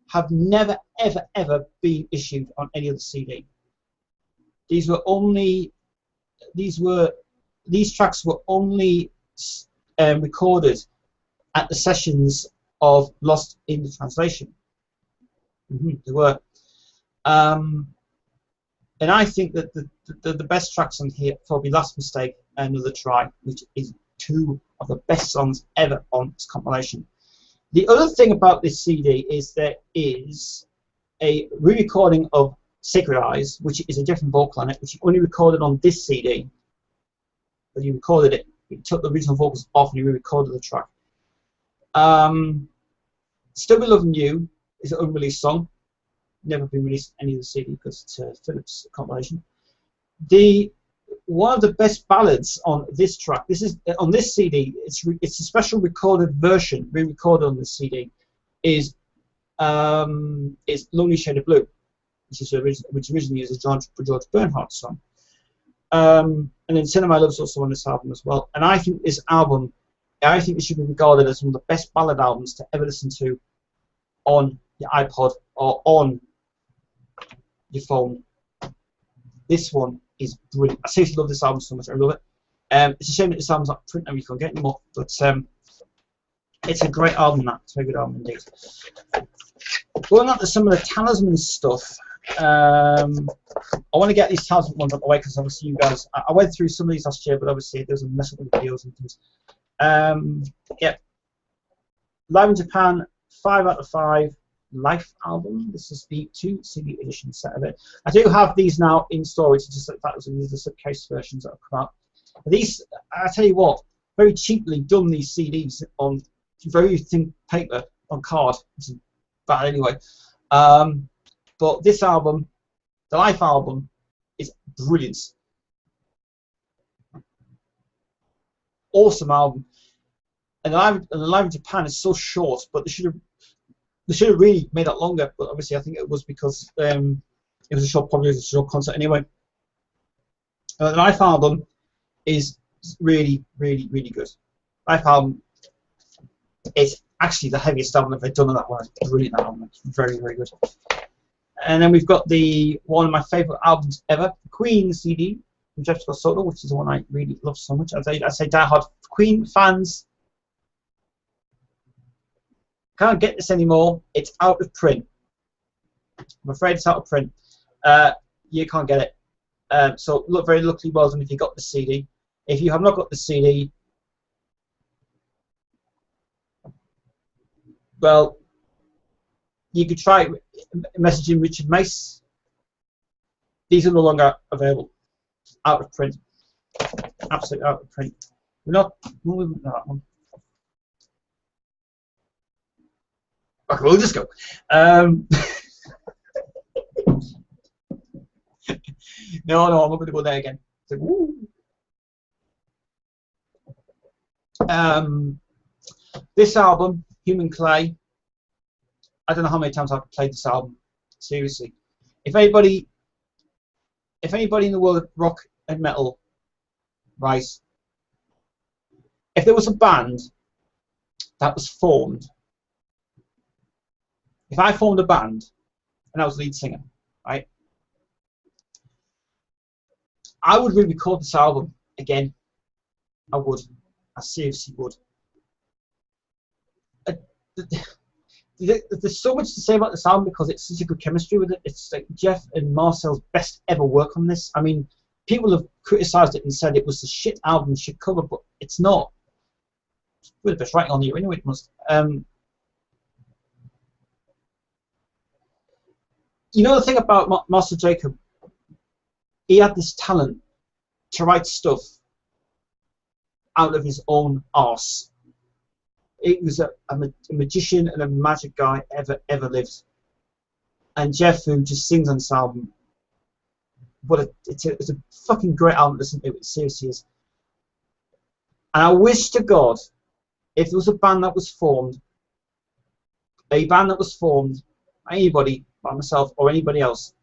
have never, ever, ever been issued on any other CD. These tracks were only recorded at the sessions of Lost in the Translation. They were. And I think that the best tracks on here probably Last Mistake and Another Try, which is 2 of the best songs ever on this compilation. The other thing about this CD is there is a re-recording of Sacred Eyes, which is a different vocal on it, which he only recorded on this CD. But he recorded it. He took the original vocals off and he re-recorded the track. Still Be Loving You is an unreleased song. Never been released on any of the CD because it's a Philips compilation. One of the best ballads on this track, this is on this CD. It's a special recorded version, re-recorded on this CD. Is Lonely Shade of Blue, which originally is a George Bernhardt song. And then Cinema I Love is also on this album as well. And I think this album, I think it should be regarded as one of the best ballad albums to ever listen to on your iPod or on your phone. This one is brilliant. I seriously love this album so much. I love it. It's a shame that this album's not print and we can't get anymore, but it's a great album. It's a very good album indeed. Going on to some of the Talisman stuff. I want to get these Talisman ones up the way because obviously you guys. I went through some of these last year, but obviously there's a mess up with the videos and things. Yeah. Live in Japan, 5 out of 5. Life album. This is the 2 CD edition set of it. I do have these now in storage. Just the fact that these are the slipcase versions that have come out. These, I tell you what, very cheaply done these CDs on very thin paper on card. Which is bad anyway. But this album, the Life album, is brilliant. Awesome album. And the Live in Japan is so short, but they should have really made it longer, but obviously I think it was because it was probably a short concert anyway. The Life album is really, really, really good. Life album is actually the heaviest album I've ever done on that one. It's brilliant, that album. It's very, very good. And then we've got one of my favourite albums ever, Queen CD from Jeff Scott Soto, which is the one I really love so much. I'd say diehard Queen fans. Can't get this anymore. It's out of print. I'm afraid it's out of print. You can't get it. So look, very luckily well done if you got the CD. If you have not got the CD, well, you could try messaging Richard Mace. These are no longer available. Out of print. Absolutely out of print. We're not moving to that one. Okay, we'll just go. No, I'm not going to go there again. It's like, woo. This album, Human Clay, I don't know how many times I've played this album. Seriously. If anybody in the world of rock and metal, right, if there was a band that was formed, if I formed a band and I was lead singer, right, I would re-record this album again. I would. I seriously would. There's so much to say about this album because it's such a good chemistry with it. It's like Jeff and Marcel's best ever work on this. I mean, people have criticised it and said it was a shit album, shit cover, but it's not. It's the best writing on here anyway. It must. You know the thing about Marcel Jacob? He had this talent to write stuff out of his own arse. He was a magician and a magic guy ever lived. And Jeff, who just sings on this album, it's a fucking great album to listen to. It seriously is. And I wish to God, if there was a band that was formed, anybody, by myself or anybody else,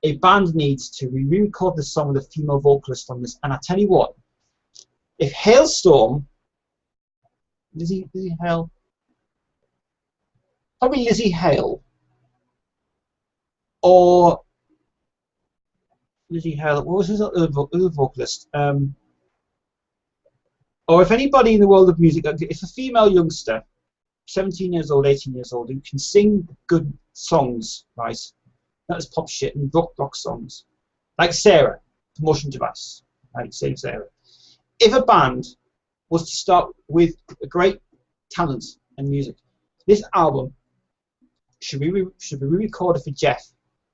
a band needs to re-record this song with a female vocalist on this. And I tell you what, if Hailstorm, Lizzie Hale, probably Lizzie Hale, or Lizzie Hale, what was his other vocalist? Or if anybody in the world of music, if a female youngster, 17 years old, 18 years old, who can sing good songs, right? Not as pop shit and rock songs, like Sarah, Promotion Device, right? Same Sarah. If a band was to start with a great talent and music, this album should be re-recorded for Jeff,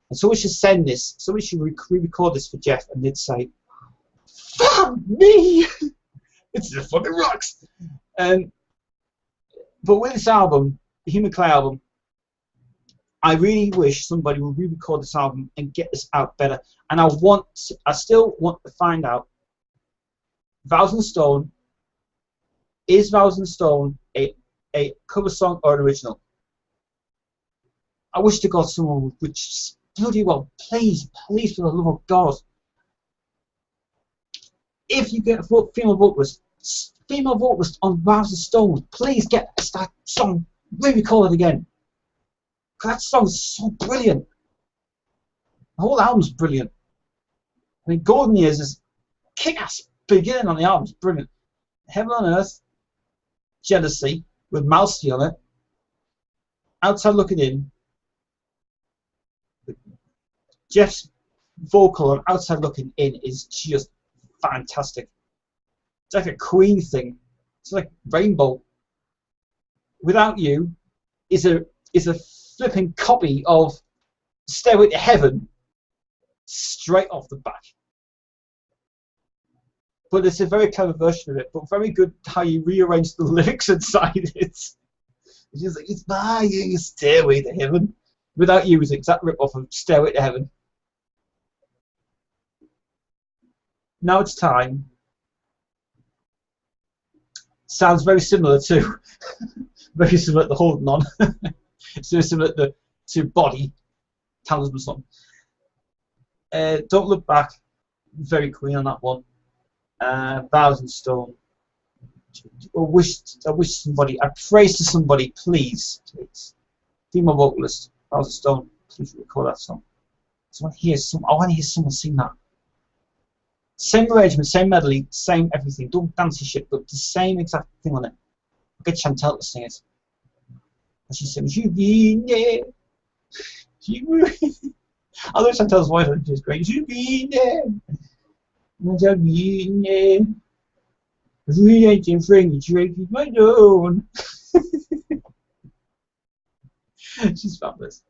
and somebody should send this. Somebody should re-record this for Jeff, and they'd say, "Fuck me, it's the fucking rocks." But with this album, the Human Clay album, I really wish somebody would re-record this album and get this out better. And I still want to find out, Vows and Stone, is Vows and Stone a cover song or an original? I wish to God someone would just bloody well, please, for the love of God. If you get a female vocalist on Vows and Stone, please get that song re-recorded again. That song is so brilliant. The whole album's brilliant. I mean, Golden Years is kick-ass beginning on the album. It's brilliant. Heaven on Earth, Jealousy, with Malsky on it. Outside Looking In. Jeff's vocal on Outside Looking In is just fantastic. It's like a Queen thing. It's like Rainbow. Without You is a flipping copy of Stairway to Heaven straight off the back. But it's a very clever version of it, but very good how you rearrange the lyrics inside it. It's just like, it's by you, Stairway to Heaven. Without You is an exact rip-off of Stairway to Heaven. Now It's Time. Sounds very similar to very similar to Holding On. It's very similar to Body, Talisman song. Don't Look Back, very Queen on that one. Vows and Stone. I pray to somebody, please, female vocalist, Vows and Stone, please record that song. I want to hear someone sing that. Same arrangement, same melody, same everything. Don't dancey shit, but the same exact thing on it. I'll get Chantel to sing it. And she sings, I love Chantel's voice, I think she's great. She's fabulous.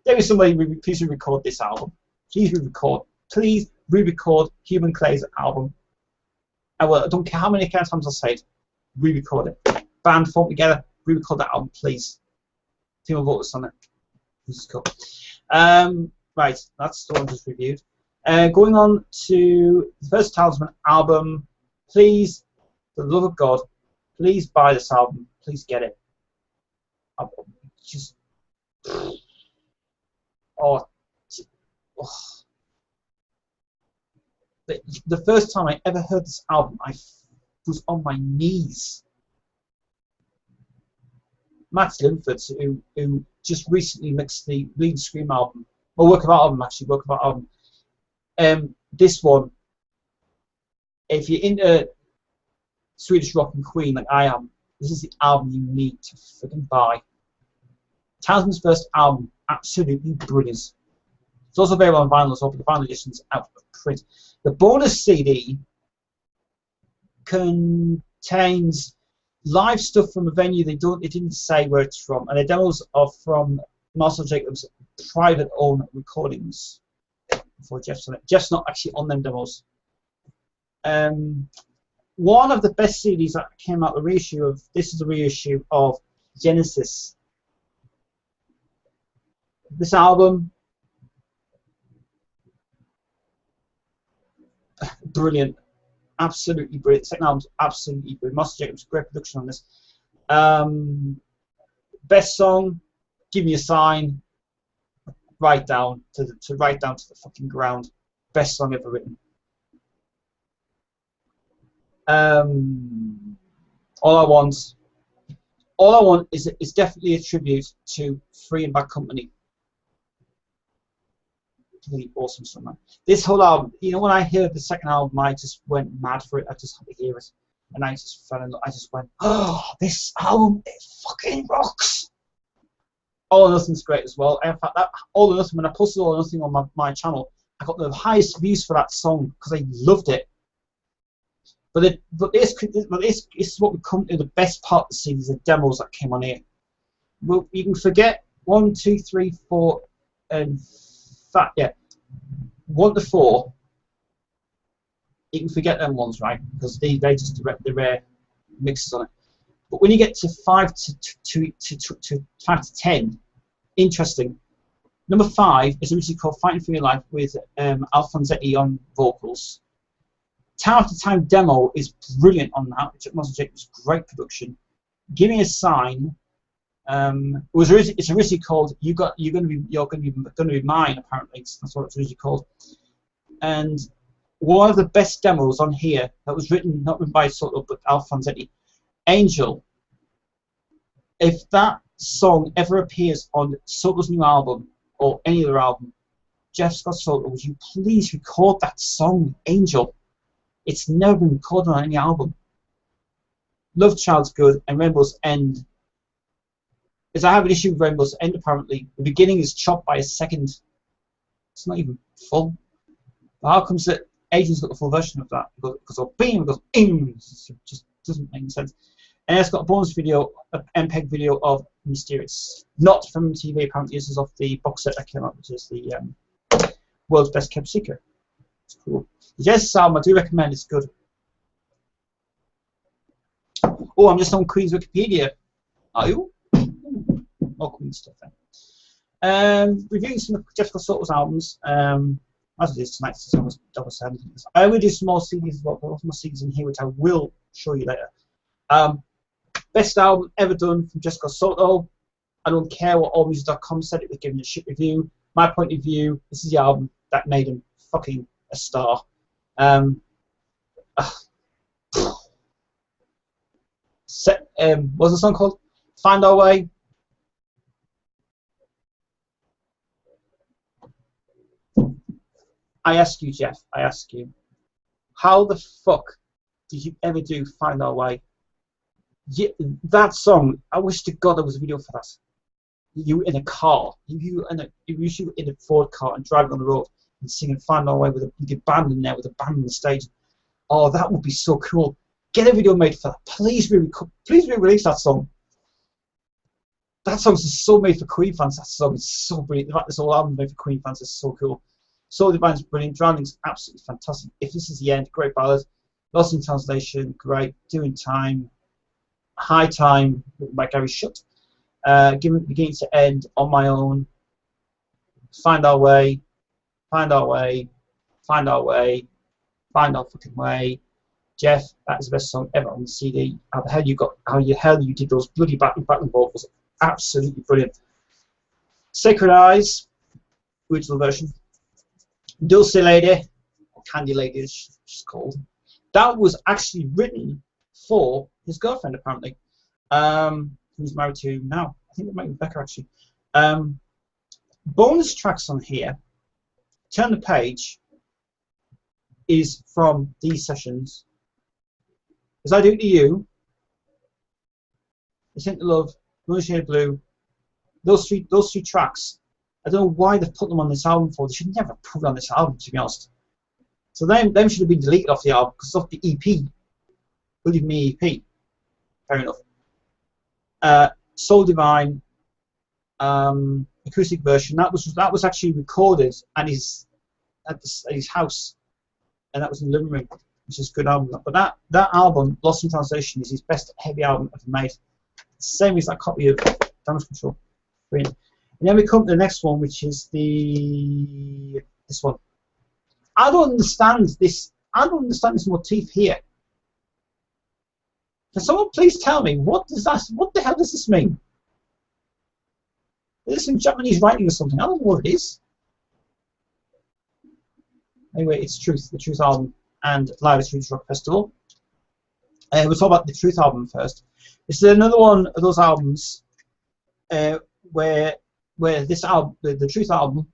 Maybe somebody please re-record this album. Please re-record Human Clay's album. I don't care how many times I say it, re-record it. Band form together, re-record that album, please. Female vocalists on it. This is cool. Right, that's the one just reviewed. Going on to the first Talisman album, please, for the love of God, Please buy this album. Please get it. Just oh, the first time I ever heard this album, I was on my knees. Max Linford, who just recently mixed the Bleed and Scream album, or Work of Art album actually, Work of Art album. This one, if you're into Swedish rock and Queen like I am, this is the album you need to freaking buy. Townsend's first album, absolutely brilliant. It's also available on vinyl as well, but the vinyl edition's out of print. The bonus CD contains live stuff from a venue they didn't say where it's from, and the demos are from Marcel Jacobs' private own recordings. Before Jeff's on it. Jeff's not actually on them demos. One of the best CDs that came out, the reissue of this is a reissue of Genesis. This album, brilliant, absolutely brilliant. The second album's absolutely brilliant. Marcel Jacobs, great production on this. Best song, Give Me a Sign. Right down to the fucking ground. Best song ever written. All I want is definitely a tribute to Free and Bad Company. Really awesome song, man. This whole album, you know, when I heard the second album, I just went mad for it. I just had to hear it, and I just fell in love. I just went, oh, this album, it fucking rocks. All or Nothing's great as well. In fact, that All or Nothing, when I posted All or Nothing on my channel, I got the highest views for that song because I loved it. But this is what we come to the best part of the CD, the demos that came on here. Well, you can forget 1, 2, 3, 4, and 1 to 4. You can forget them ones, right? Because they just the rare mixes on it. But when you get to 5 to 10, interesting. Number 5 is originally called Fighting for Your Life with Alfonsetti on vocals. Time After Time demo is brilliant on that. Marcel Jacobs, great production. Give Me a Sign. It's originally called You're Gonna Be Mine. Apparently, that's what it's originally called. And one of the best demos on here that was not written by Soto but Alfonsetti. Angel. If that song ever appears on Soto's new album or any other album, Jeff Scott Soto, would you please record that song, Angel? It's never been recorded on any album. Love Child's good, and Rainbow's End. As I have an issue with Rainbow's End, apparently. The beginning is chopped by a second. It's not even full. But how comes that Agent's got the full version of that? Because of beam, it goes in. It just doesn't make any sense. And it's got a bonus video, an MPEG video of Mysterious. Not from TV, apparently. This is off the box set that came out, which is the World's Best Kept Secret. It's cool. The Genesis album, I do recommend. It's good. Oh, I'm just on Queen's Wikipedia. Are you? More Queen stuff then. Reviewing some of Jeff Scott Soto's albums. As it is tonight, since I was double said. I will do some more CDs as well. Lots more CDs in here, which I will show you later. Best album ever done from Jeff Scott Soto. I don't care what AllMusic.com said. It was given a shit review. My point of view, this is the album that made him fucking a star. What's the song called? Find Our Way. I ask you, Jeff, I ask you, how the fuck did you ever do Find Our Way? That song, I wish to God there was a video for that. You in a car, you in a Ford car and driving on the road and singing Find Our Way with a band in there, with a band on the stage. Oh, that would be so cool. Get a video made for that. Please re-release that song. That song's just so made for Queen fans. That song is so brilliant. In fact, this whole album made for Queen fans is so cool. Soul Divine's brilliant. Drowning's absolutely fantastic. If This Is the End, great ballad. Lost in Translation, great. Doing Time, High Time, written by Gary Shutt. Beginning to End, On My Own. Find Our Way. Find Our Way. Find Our Way. Find Our Fucking Way. Jeff, that is the best song ever on the CD. How the hell you did those bloody backing vocals? Absolutely brilliant. Sacred Eyes, original version. Dulce Lady, or Candy Lady as she's called. That was actually written for his girlfriend, apparently. Who's married to now. I think it might be Becca, actually. Bonus tracks on here. Turn the Page is from these sessions. As I Do to You, It's Into Love, Moonshade Blue, those three tracks, I don't know why they've put them on this album for. They should never put it on this album, to be honest. So them should have been deleted off the album because it's off the EP. Believe me, EP. Fair enough. Soul Divine, acoustic version. That was actually recorded at his house, and that was in the living room, which is a good album. But that album, Lost in Translation, is his best heavy album ever made. Same as that copy of Damage Control. Brilliant. And then we come to the next one, which is this one. I don't understand this. I don't understand this motif here. Can someone please tell me what the hell does this mean? Is this in Japanese writing or something? I don't know what it is. Anyway, it's Truth, the Truth album, and Live at Streets Rock Festival. We'll talk about the Truth album first. This is another one of those albums where this album, the Truth album,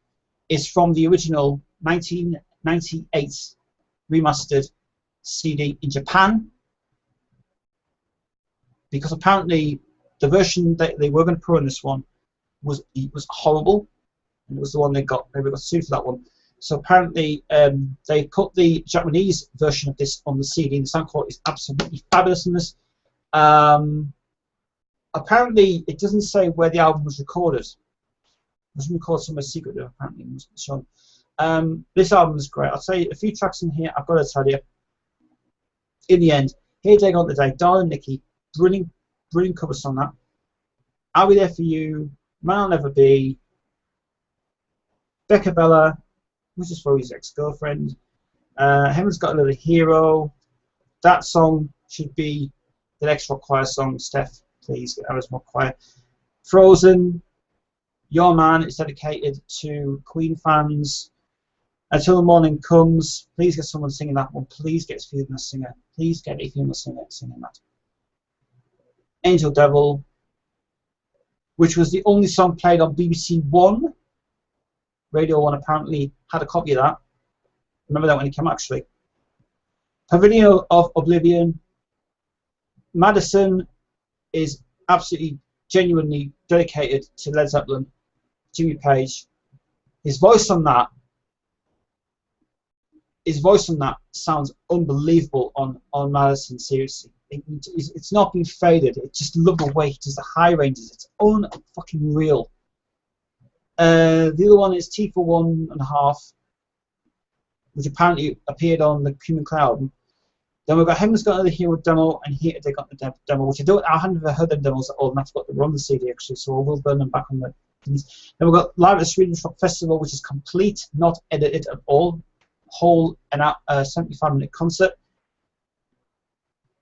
is from the original 1998 remastered CD in Japan, because apparently the version that they were going to put on this one was horrible, and it was the one they got sued for that one. So apparently they put the Japanese version of this on the CD, and the sound quality is absolutely fabulous in this. Apparently it doesn't say where the album was recorded. It was recorded somewhere secretly, apparently. This album is great. I'll tell you a few tracks in here. I've got to tell you. In the end, Here Day Gone Today, Darling Nikki, brilliant cover song that. I'll Be There For You, Man I'll Never Be, Becca Bella, which is for his ex-girlfriend. Heaven's Got Another Hero. That song should be the next Rock Choir song. Steph, please get Arizona Rock Choir. Frozen. Your Man is dedicated to Queen fans. Until the Morning Comes. Please get someone singing that one. Please get a female singer. Please get a female singer singing that. Angel Devil, which was the only song played on BBC One. Radio 1 apparently had a copy of that. Remember that when it came out, actually. Pavilion of Oblivion. Madison is absolutely, genuinely dedicated to Led Zeppelin. Jimmy Page. His voice on that sounds unbelievable on Madison, seriously. It's not been faded. It's just love the way he does the high ranges. It's unfucking real. The other one is T for 1.5, which apparently appeared on the Human Clay album. Then we've got Heaven's Got Another Hero demo and Here They Got the demo, which I haven't ever heard them demos at all, and I forgot they were on the CD actually, so I will burn them back on the things. Then we've got Live at the Swedish Rock Festival, which is complete, not edited at all. Whole and 75-minute concert.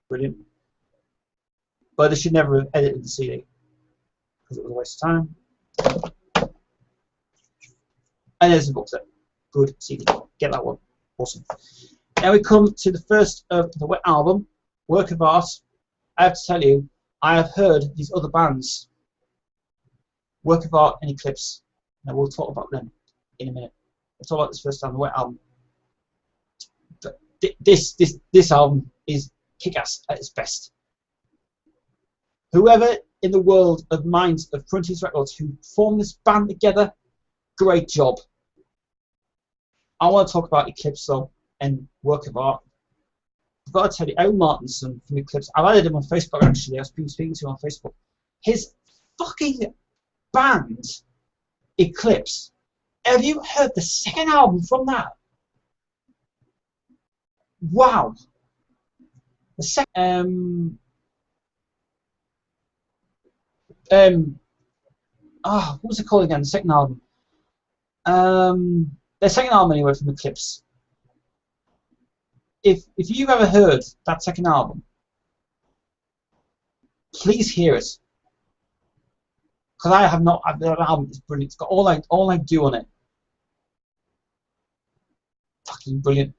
Brilliant. But they should never have edited the CD because it was a waste of time. And there's the book set. Good CD. Get that one. Awesome. Now we come to the first of the Wet album, Work of Art. I have to tell you, I have heard these other bands, Work of Art and Eclipse. Now we'll talk about them in a minute. We'll talk about this first time, the Wet album. But this album is kick-ass at its best. Whoever in the world of minds of Frontiers Records who formed this band together, great job. I want to talk about Eclipse though and Work of Art. I've got to tell you, Al Martinson from Eclipse, I've added him on Facebook actually, I've been speaking to him on Facebook. His fucking band, Eclipse, have you heard the second album from that? Wow. The second, what was it called again? The second album. The second album anyway from Eclipse. if you've ever heard that second album, please hear it, because I have not. That album is brilliant. It's got all I do on it. Fucking brilliant.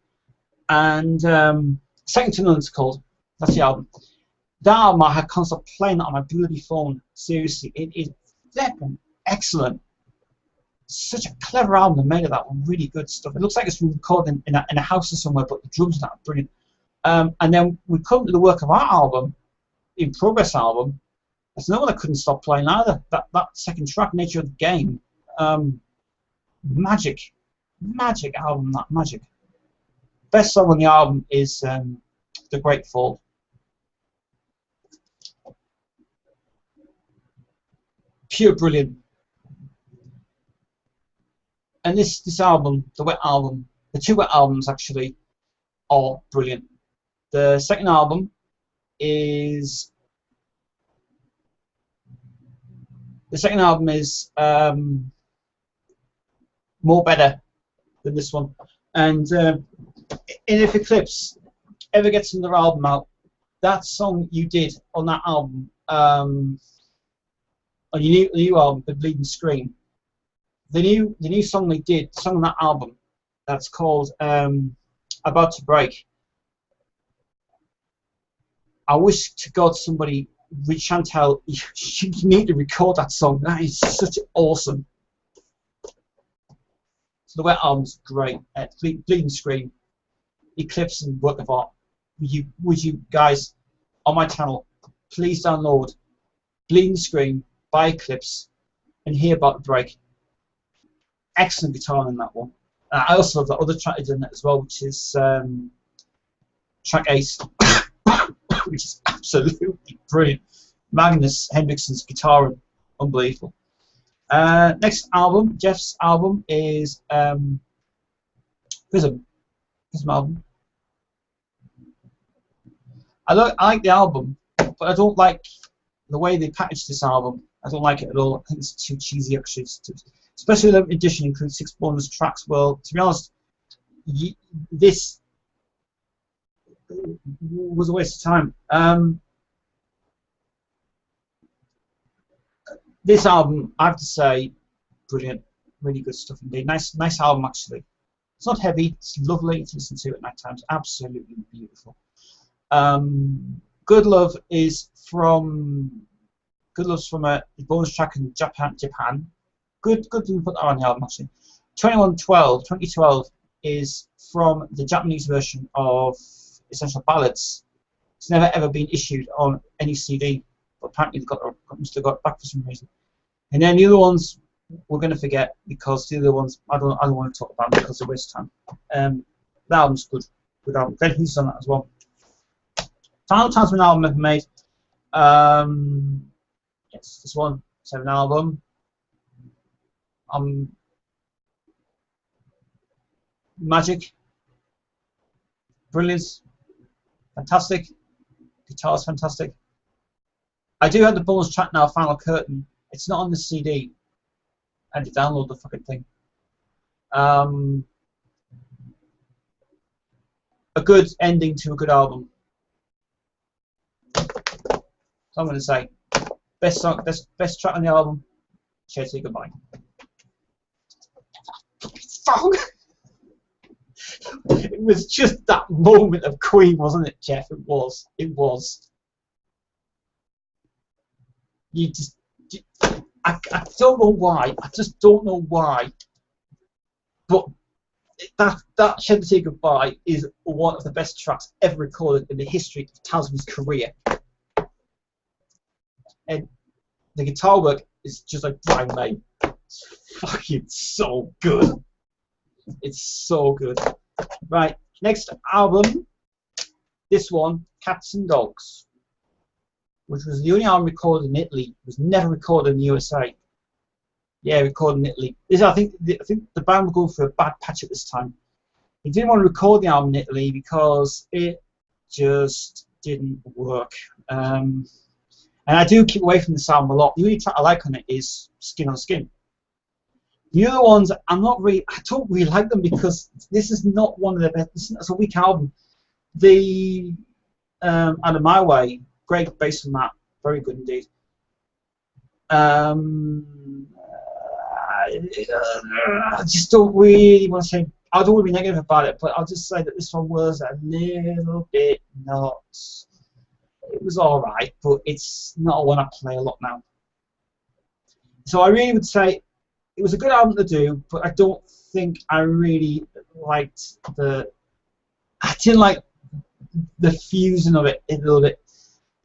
And Second to None it's called. That's the album. That album I had constant playing that on my bloody phone. Seriously, it is flipping excellent. Such a clever album they made of that one. Really good stuff. It looks like it's recorded in a house or somewhere, but the drums are brilliant. And then we come to the work of our album, In Progress album. There's no one I couldn't stop playing either. That second track, Nature of the Game, magic album. That magic. Best song on the album is The Great Fall. Pure brilliant. And this album, the Wet album, the two Wet albums actually are brilliant. The second album is more better than this one. And if Eclipse ever gets another album out, that song you did on that album, on your new album, The Bleeding Scream, the new song they did, the song on that album, that's called About to Break. I wish to God somebody with Chantel, you need to record that song. That is such awesome. So the Wet album's great. Bleeding Scream, Eclipse, and Work of Art. Would you guys on my channel please download Bleeding Scream by Eclipse and hear About the Break. Excellent guitar in that one. I also love the other track in it as well, which is track 8, which is absolutely brilliant. Magnus Hendrickson's guitar, unbelievable. Next album, Jeff's album, is Prism album. I like the album, but I don't like the way they packaged this album. I don't like it at all. I think it's too cheesy, actually. Especially the edition includes 6 bonus tracks. Well, to be honest, this was a waste of time. This album, I have to say, brilliant, really good stuff indeed. Nice album actually. It's not heavy. It's lovely to listen to at night times. Absolutely beautiful. Good Love is Good Love's from a bonus track in Japan. Good to put that on the album actually. 2012 is from the Japanese version of Essential Ballads. It's never ever been issued on any CD, but apparently they must have got it back for some reason. And then the other ones we're going to forget, because the other ones I don't want to talk about because they're a waste of time. The album's good album. Glenn Hughes on that as well. Final Talisman album ever made. Yes, this one, 7 album. Magic, brilliant, fantastic, guitar's fantastic. I do have the bonus track now, Final Curtain. It's not on the CD. I had to download the fucking thing. A good ending to a good album. So I'm going to say, best song, best track on the album. Share Say Goodbye. Song. It was just that moment of Queen, wasn't it, Jeff? It was. It was. You just. I don't know why. I just don't know why. But that Shed Say Goodbye is one of the best tracks ever recorded in the history of Talisman's career. And the guitar work is just like Brian May. It's fucking so good. It's so good. Right, next album. This one, Cats and Dogs, which was the only album recorded in Italy. It was never recorded in the USA. Yeah, recorded in Italy. I think the band were going for a bad patch at this time. They didn't want to record the album in Italy because it just didn't work. And I do keep away from this album a lot. The only track I like on it is Skin on Skin. The other ones, I don't really like them because this is not one of the best. It's a weak album. The Out of My Way, great bass on that, very good indeed. I just don't really want to say, I don't want to be negative about it, but I'll just say that this one was a little bit nuts. It was alright, but it's not one I play a lot now. So I really would say it was a good album to do, but I don't think I really liked I didn't like the fusing of it a little bit.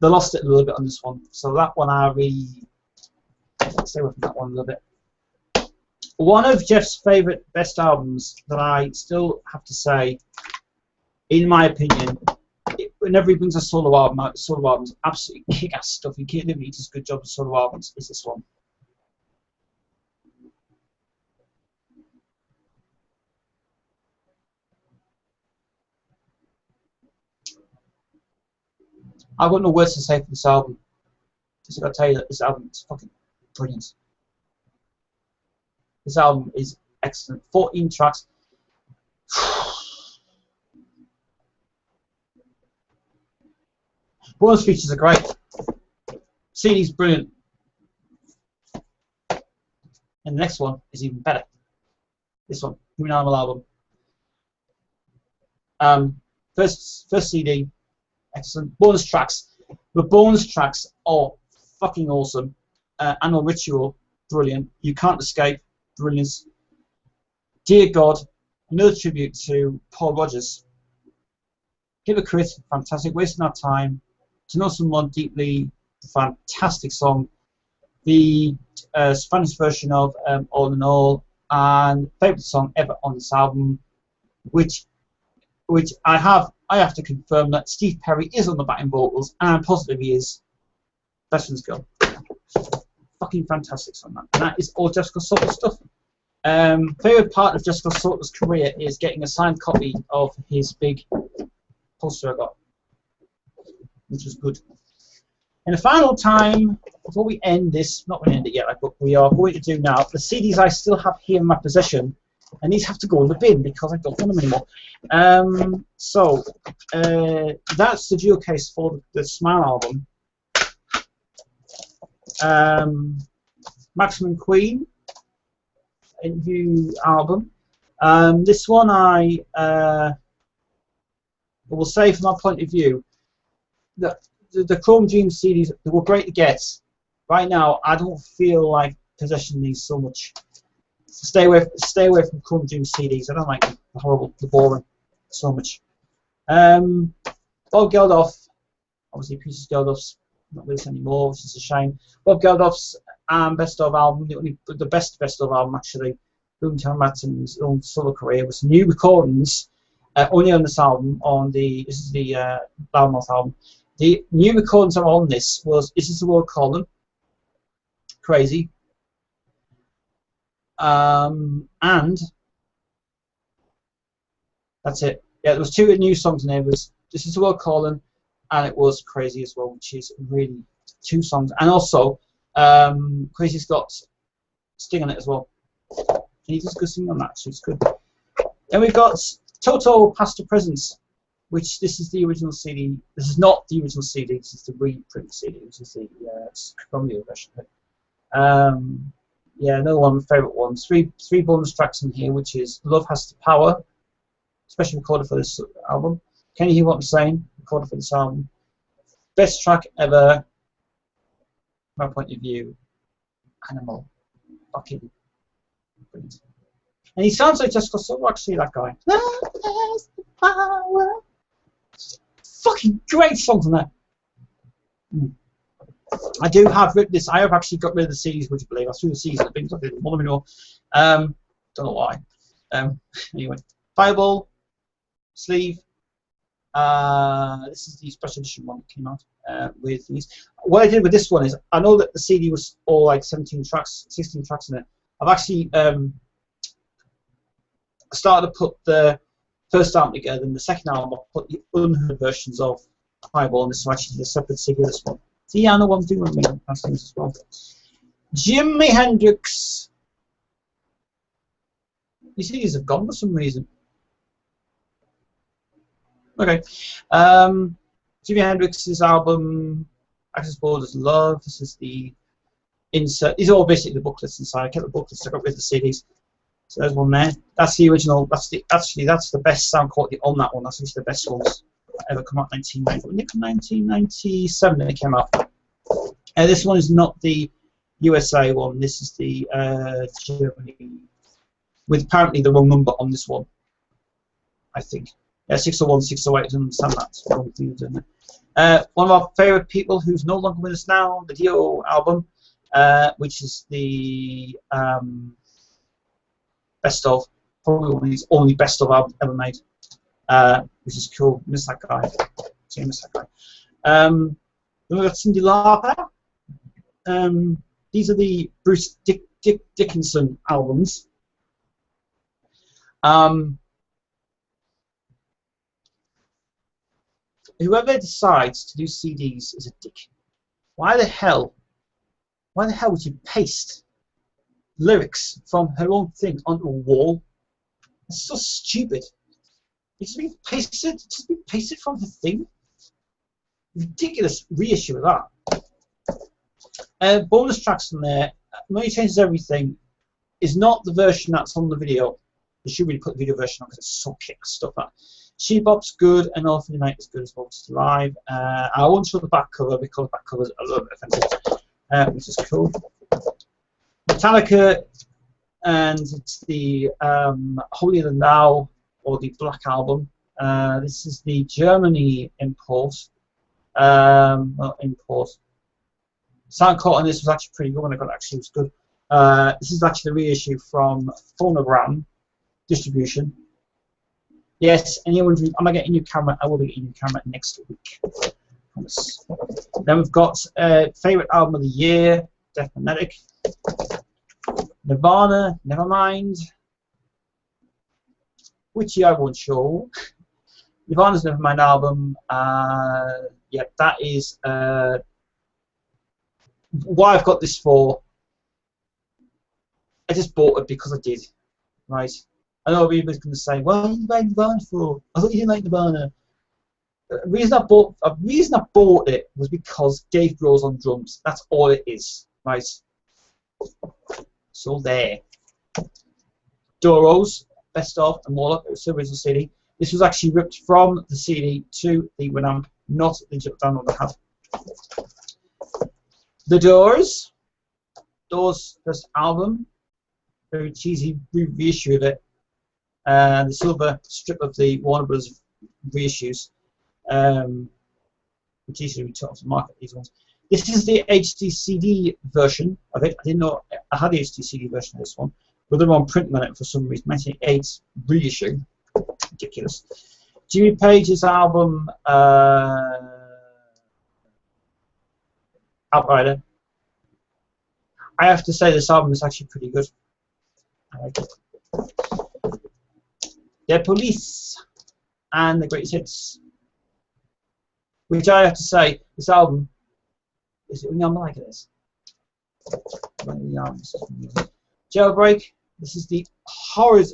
They lost it a little bit on this one. So that one I really stay away from that one a little bit. One of Jeff's favourite best albums that I still have to say, in my opinion, whenever he brings a solo album out, solo albums, absolutely kick-ass stuff. He can't really does a good job of solo albums. Is this one? I've got no words to say for this album. Just got to tell you that this album is fucking brilliant. This album is excellent. 14 tracks. Bonus features are great. CD's brilliant. And the next one is even better. This one, Human Animal album. First CD, excellent. Bonus tracks. The bonus tracks are fucking awesome. Animal Ritual, brilliant. You Can't Escape, brilliant. Dear God, another tribute to Paul Rodgers. Hypocrite, fantastic. Wasting Our Time. To Know Someone Deeply, fantastic song. The Spanish version of All in All, and favourite song ever on this album, which I have to confirm that Steve Perry is on the backing vocals, and I'm positive he is. Best Friends Girl. Fucking fantastic song, man. And that is all Jessica Soul's stuff. Favourite part of Jessica Soul's career is getting a signed copy of his big poster I got, which was good. And the final time, before we end this, not going to end it yet, but we are going to do now, the CDs I still have here in my possession, and these have to go in the bin because I don't want them anymore. That's the dual case for the Smile album. Maximum Queen interview album. This one I will say from my point of view that the Chrome Dreams CDs, they were great to get. Right now, I don't feel like possessing these so much. Stay away from Chrome Dreams CDs. I don't like the horrible, the boring so much. Bob Geldof, obviously Pieces Geldof's not with us anymore, which is a shame. Bob Geldof's best of album, the best of album actually, Boomtown Matson's own solo career, was new recordings only on this album. This is the Loudmouth album. The new recordings that are on this was Is This the World Calling? Crazy. And that's it. Yeah, there was two new songs in there. It was This Is the World Calling, and it was Crazy as well, which is really two songs. And also, Crazy's got Sting on it as well. And he does good singing on that, so it's good. Then we've got Toto Past to Presence, which this is the original CD. This is not the original CD. This is the reprint CD. This is the Columbia version of it. Yeah, another one of my favourite ones. Three bonus tracks in here, which is Love Has the Power, specially recorded for this album. Can You Hear What I'm Saying? Recorded for this album. Best track ever, from my point of view, Animal. Fucking brilliant. And he sounds like Jessica Soul, actually, that guy. Love has the power. Fucking great songs on there. I do have this. I have actually got rid of the CDs, would you believe? I threw the CDs at the bins. I didn't want them anymore. Don't know why. Anyway, Fireball sleeve. This is the special edition one that came out with these. What I did with this one is, I know that the CD was all like 17 tracks, 16 tracks in it. I've actually started to put the first album together, and the second album I'll put the unheard versions of Fireball, and this is actually the separate CD of this one. See, I know what I'm doing with me things as well. Jimi Hendrix. These CDs have gone for some reason. Okay. Jimi Hendrix's album, Access Borders Love. This is the insert. These are all basically the booklets inside. I kept the booklets, I got rid of the CDs. So there's one there. That's the original. That's the best sound quality on that one. That's actually the best ones that ever come out. 1997 it came out. This one is not the USA one. This is the Germany, with apparently the wrong number on this one. I think. Yeah, 601, 608. I don't understand that. Wrong thing, isn't it? One of our favourite people who's no longer with us now, the Dio album, which is the best of, probably one of his only best of albums ever made, which is cool. Miss that guy. Miss that guy. Then we've got Cyndi Lauper. These are the Bruce Dickinson albums. Whoever decides to do CDs is a dick. Why the hell would you paste lyrics from her own thing onto a wall? It's so stupid. It's been pasted from the thing. Ridiculous reissue of that. Bonus tracks in there. Money Changes Everything is not the version that's on the video. They should really put the video version on because it's so kick stuff. That She Bop's good, and All for the Night is good as well. It's live. I won't show the back cover because the back cover is a little bit offensive, which is cool. Metallica, and it's the Holier Than Thou, or the Black Album. This is the Germany import. Not import. Sound quality on this was actually pretty good when I got it. Actually, it was good. This is actually the reissue from Phonogram Distribution. Yes, and you're wondering, am I getting a new camera? I will be getting a new camera next week. Promise. Then we've got favourite album of the year, Death Magnetic. Nirvana, Nevermind. Which I won't show. Nirvana's Nevermind album. Yeah, that is why I've got this for. I just bought it because I did. Right. I know everybody's going to say, well, you made Nirvana for. I thought you didn't like Nirvana. The reason I bought it was because Dave Grohl's on drums. That's all it is. Right. So there. Doros, Best of, and Warlock. It was the original CD. This was actually ripped from the CD to the Winamp, not the download I have. The Doors. Doors' first album. Very cheesy reissue of it. The silver strip of the Warner Bros. Reissues, which usually we took off the market, these ones. This is the HD CD version of it. I didn't know I had the HD CD version of this one, but they're on print on it for some reason. 1988 reissue. Ridiculous. Jimmy Page's album, Outrider. I have to say this album is actually pretty good. I like it. The Police and the Greatest Hits, which I have to say, this album is I'm like this. Jailbreak. This is the horrid.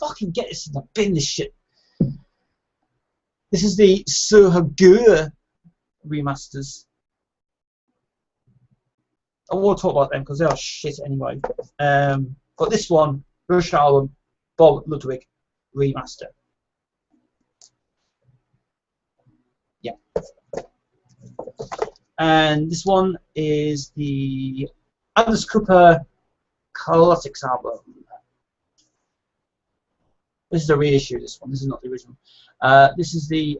Fucking get this in the bin. This shit. This is the Suhagura remasters. I won't talk about them because they are shit anyway. But this one, Rush album, Bob Ludwig remaster. Yeah. And this one is the Alice Cooper Classics album. This is a reissue. This one. This is not the original. This is the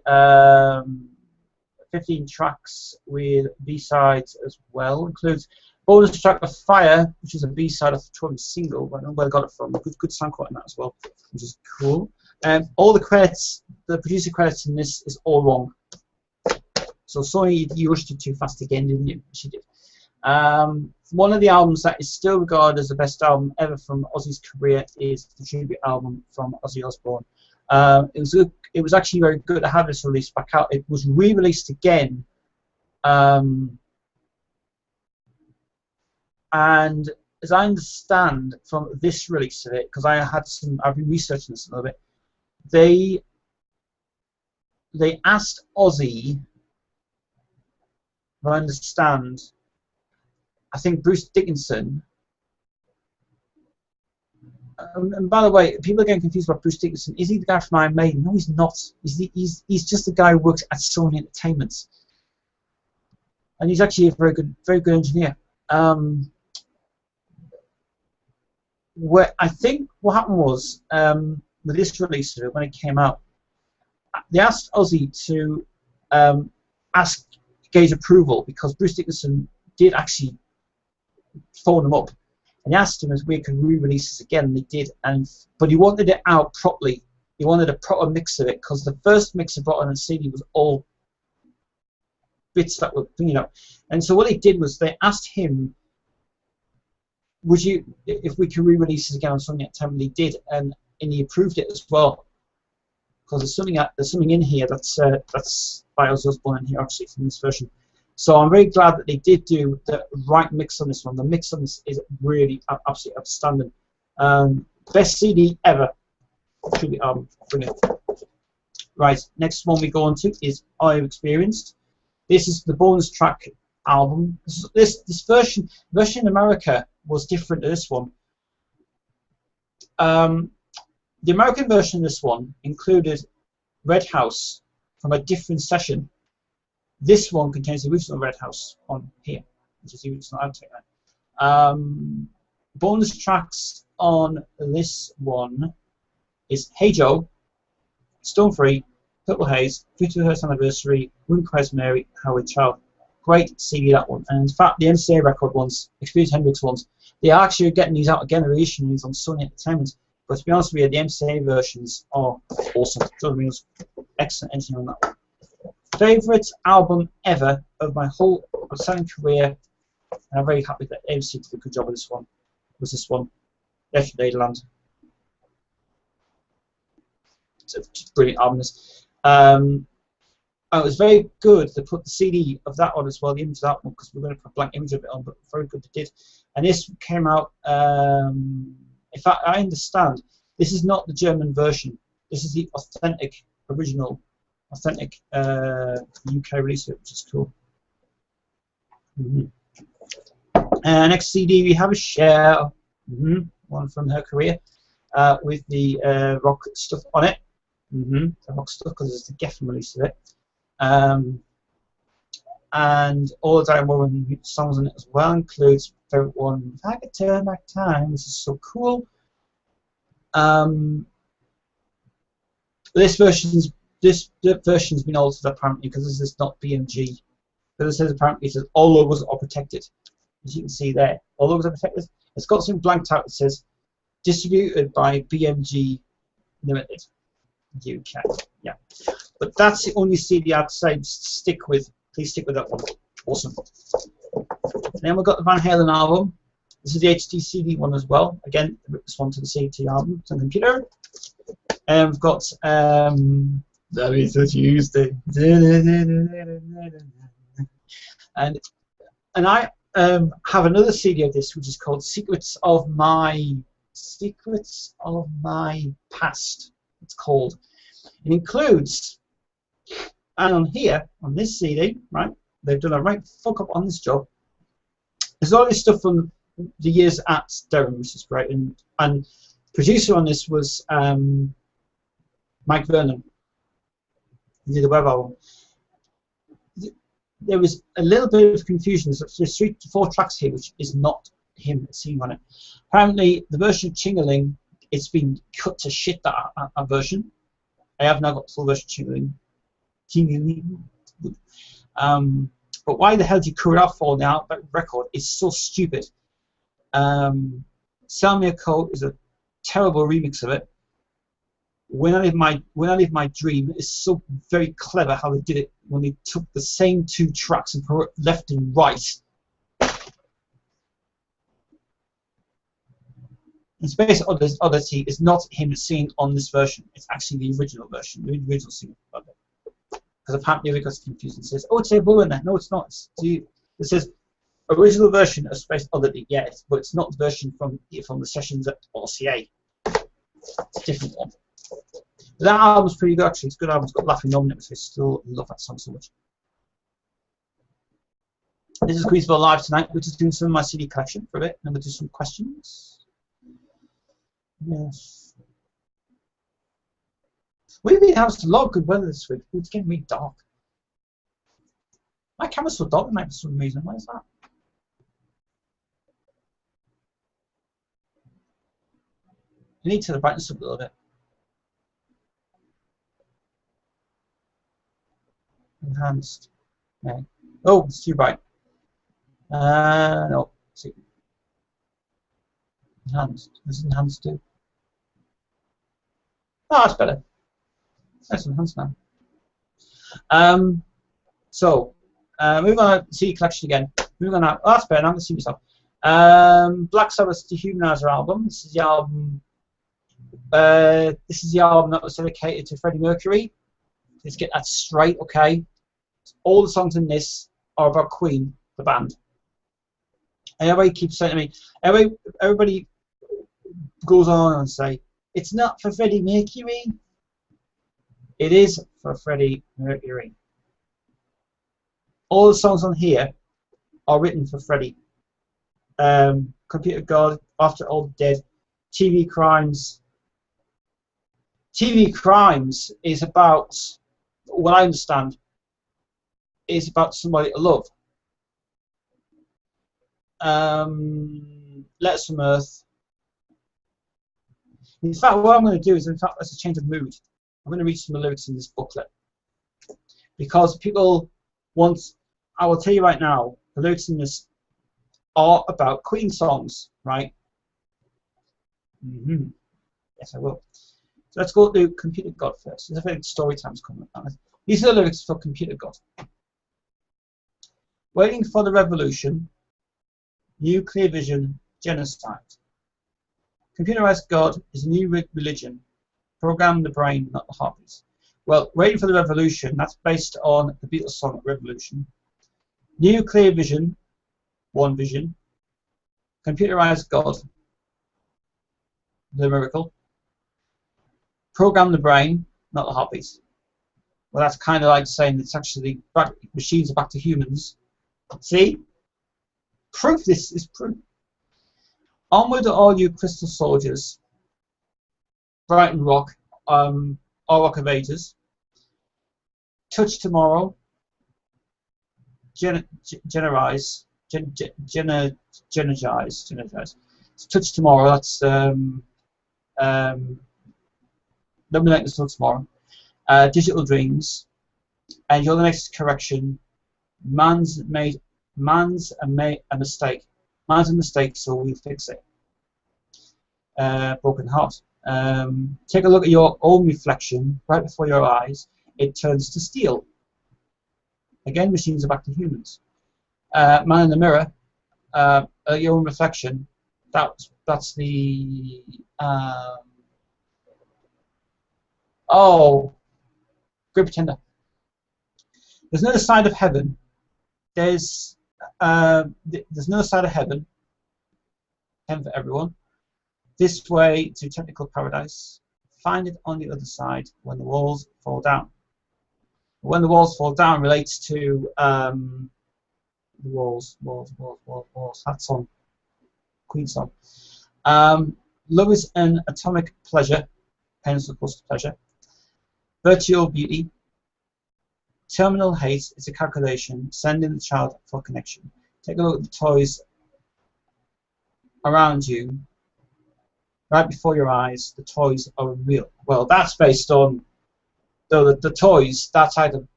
15 tracks with B-sides as well. Includes bonus track of Fire, which is a B-side of the touring single. I don't know where I got it from. Good sound quality in that as well, which is cool. All the credits, the producer credits in this is all wrong. So sorry you rushed it too fast again, didn't you? She did. One of the albums that is still regarded as the best album ever from Ozzy's career is the tribute album from Ozzy Osbourne. It was actually very good to have this released back out. It was re-released again. And as I understand from this release of it, because I've been researching this a little bit, they asked Ozzy, if I understand, I think Bruce Dickinson. And by the way, people are getting confused about Bruce Dickinson. Is he the guy from Iron Maiden? No, he's not. He's just the guy who works at Sony Entertainment, and he's actually a very good engineer. Where I think what happened was with this release of it, when it came out, they asked Ozzy to ask Gage approval because Bruce Dickinson did actually phone him up. And he asked him if we could re-release this again, and they did. But he wanted it out properly. He wanted a proper mix of it because the first mix he brought on the CD was all bits that were, you know. And so what they did was they asked him, "Would you, if we could re-release this again on Sony Entertainment?" And he did, and he approved it as well. Because there's something in here that's by Ozzy Osbourne in here, actually, from this version. So I'm very glad that they did do the right mix on this one. The mix on this is really absolutely outstanding. Best CD ever. Truly, brilliant. Right, next one we go on to is I've Experienced. This is the bonus track album. This version in America was different to this one. The American version of this one included Red House from a different session. This one contains the original Red House on here, which is the original outtake. Bonus tracks on this one is Hey Joe, Stone Free, Purple Haze, 51st Anniversary, Wind Cries Mary, Howard Child. Great CD, that one. And in fact, the MCA record ones, Experience Hendrix ones, they are actually getting these out again. They're reissuing these on Sony Entertainment. But to be honest with you, the MCA versions are awesome. Excellent engineering on that one. Favourite album ever of my whole selling career, and I'm very happy that AMC did a good job of this one, was this one, Left Ladyland. It's a brilliant album. It was very good to put the CD of that on as well, the image of that one, because we're going to put a blank image of it on, but very good they did. And this came out, in fact, I understand, this is not the German version, this is the authentic, original, authentic UK release of it, which is cool. Next CD we have a Cher, one from her career, with the rock stuff on it. The rock stuff because it's the Geffen release of it. And all the Diane Warren songs on it as well includes favorite one, If I Could Turn Back Time. This is so cool. This version's been altered apparently because this is not BMG. Because it says apparently it says all logos are protected. As you can see there, all logos are protected. It's got something blanked out that says distributed by BMG Limited, UK. Yeah, but that's the only CD I'd say stick with. Please stick with that one. Awesome. Then we've got the Van Halen album. This is the HD CD one as well. Again, this one to the CD album to the computer. And we've got That Is a Tuesday. And I have another CD of this, which is called Secrets of My Past. It's called. It includes, and on here on this CD, right? They've done a right fuck up on this job. There's all this stuff from the years at Durham, which is great, and producer on this was Mike Vernon. He did the web album. There was a little bit of confusion. There's 3 to 4 tracks here, which is not him singing on it. Apparently, the version of Chingaling, it's been cut to shit, that version. I have now got the full version of Chingaling. But why the hell do you cut it off for now? That record is so stupid. Sell Me a Coat is a terrible remix of it. When I Live My Dream is so very clever how they did it when they took the same 2 tracks and put it left and right. And Space Oddity is not him singing on this version. It's actually the original version, the original singer. Because apparently it got confused and says, "Oh, it's a Blue in there." No, it's not. It says original version of Space Oddity. Yeah, but it's not the version from the sessions at RCA. It's a different one. That album's pretty good actually. It's a good album. It's got Laughing Gnome in it, which I still love that song so much. This is Queensville Live tonight. We're just doing some of my CD collection for a bit, and we'll do some questions. Yes. We've been having a lot of good weather this week. It's getting really dark. My camera's so dark tonight for some reason. Why is that? I need to turn the brightness up a little bit. Enhanced. Okay. Oh, it's too bright. No. See. Enhanced. What does enhanced do? Oh, that's better. That's enhanced now. Moving on to CD collection again. Moving on now. Oh, that's better. Now I'm going to see myself. Black Sabbath's Dehumanizer album. This is the album. This is the album that was dedicated to Freddie Mercury. Let's get that straight, okay? All the songs in this are about Queen, the band. And everybody keeps saying to me, everybody goes on and say, it's not for Freddie Mercury. It is for Freddie Mercury. All the songs on here are written for Freddie. Computer God, After All Dead, TV Crimes. TV Crimes is about, what I understand, is about somebody to love. Letters from Earth. In fact, what I'm going to do is, in fact, that's a change of mood. I'm going to read some of the lyrics in this booklet. Because people want, I will tell you right now, the lyrics in this are about Queen songs, right? Yes, I will. So let's go to Computer God first. There's a very story time's coming up. These are the lyrics for Computer God. Waiting for the revolution, nuclear vision, genocide. Computerized God is a new religion. Program the brain, not the heartbeats. Well, Waiting for the Revolution, that's based on the Beatles song Revolution. Nuclear vision, one vision. Computerized God, the miracle. Program the brain, not the heartbeats. Well, that's kind of like saying it's actually machines are back to humans. See? Proof, this is proof. Onward all you crystal soldiers. Brighton Rock, all Rock of Ages. Touch Tomorrow. Generize. Touch Tomorrow, that's Nominate the Sun Tomorrow. Digital Dreams. And You're the Next Correction. Man's a mistake. Man's a mistake, so we'll fix it. Broken Heart. Take a look at your own reflection right before your eyes. It turns to steel. Again, machines are back to humans. Man in the Mirror. Your own reflection. That's the Great Pretender. There's another side of heaven. There's no side of heaven. Heaven for everyone. This way to technical paradise. Find it on the other side when the walls fall down. When the walls fall down relates to the walls. That's on Queen song. Love is an atomic pleasure. Pain is of course pleasure. Virtual beauty. Terminal hate is a calculation. Send in the child for connection. Take a look at the toys around you. Right before your eyes, the toys are real. Well, that's based on the toys. That's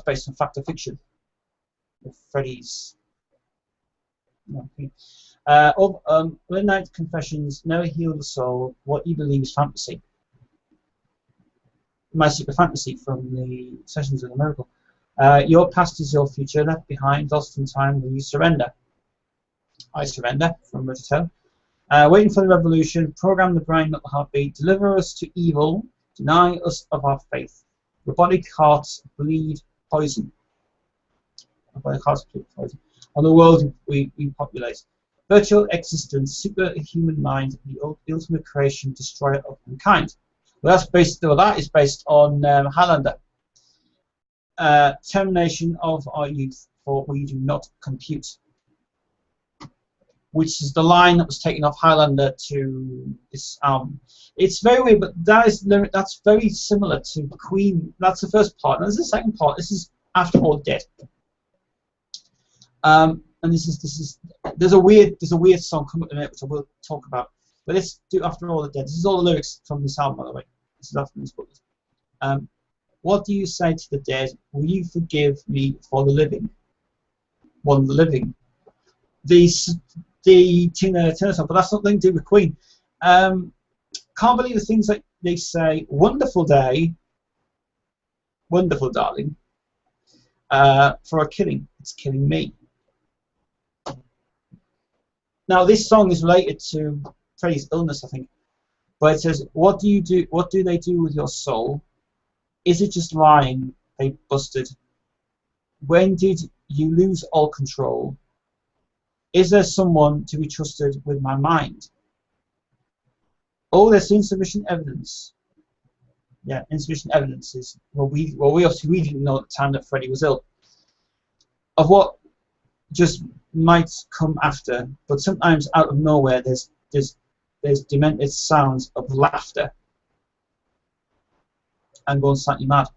based on fact or fiction. Freddy's. Okay. Midnight Confessions never heal the soul. What you believe is fantasy. My Secret Fantasy from the Sessions of the Miracle. Your past is your future, left behind, lost in time, will you surrender? I surrender, from Roger. Waiting for the revolution, program the brain, not the heartbeat, deliver us to evil, deny us of our faith. Robotic hearts bleed poison. Robotic hearts bleed poison. On the world we populate. Virtual existence, superhuman mind, the ultimate creation, destroyer of mankind. Well, that is based on Highlander. Termination of our youth, for we do not compute. Which is the line that was taken off Highlander to this album. It's very weird, but that's very similar to Queen. That's the first part. And there's the second part. This is After All Dead. And there's a weird song coming up in a minute which I will talk about. But let's do After All the Dead. This is all the lyrics from this album, by the way. This is after this book. What do you say to the dead? Will you forgive me for the living? One of the living. The Tina Turner song, but that's nothing to do with Queen. Can't believe the things that they say. Wonderful day, wonderful darling. For a killing, it's killing me. Now this song is related to Freddie's illness, I think, but it says, "What do you do? What do they do with your soul? Is it just lying? They busted. When did you lose all control? Is there someone to be trusted with my mind? Oh, there's insufficient evidence." Yeah, insufficient evidence is we obviously didn't know at the time that Freddie was ill. Of what just might come after, but sometimes out of nowhere there's demented sounds of laughter and going slightly mad.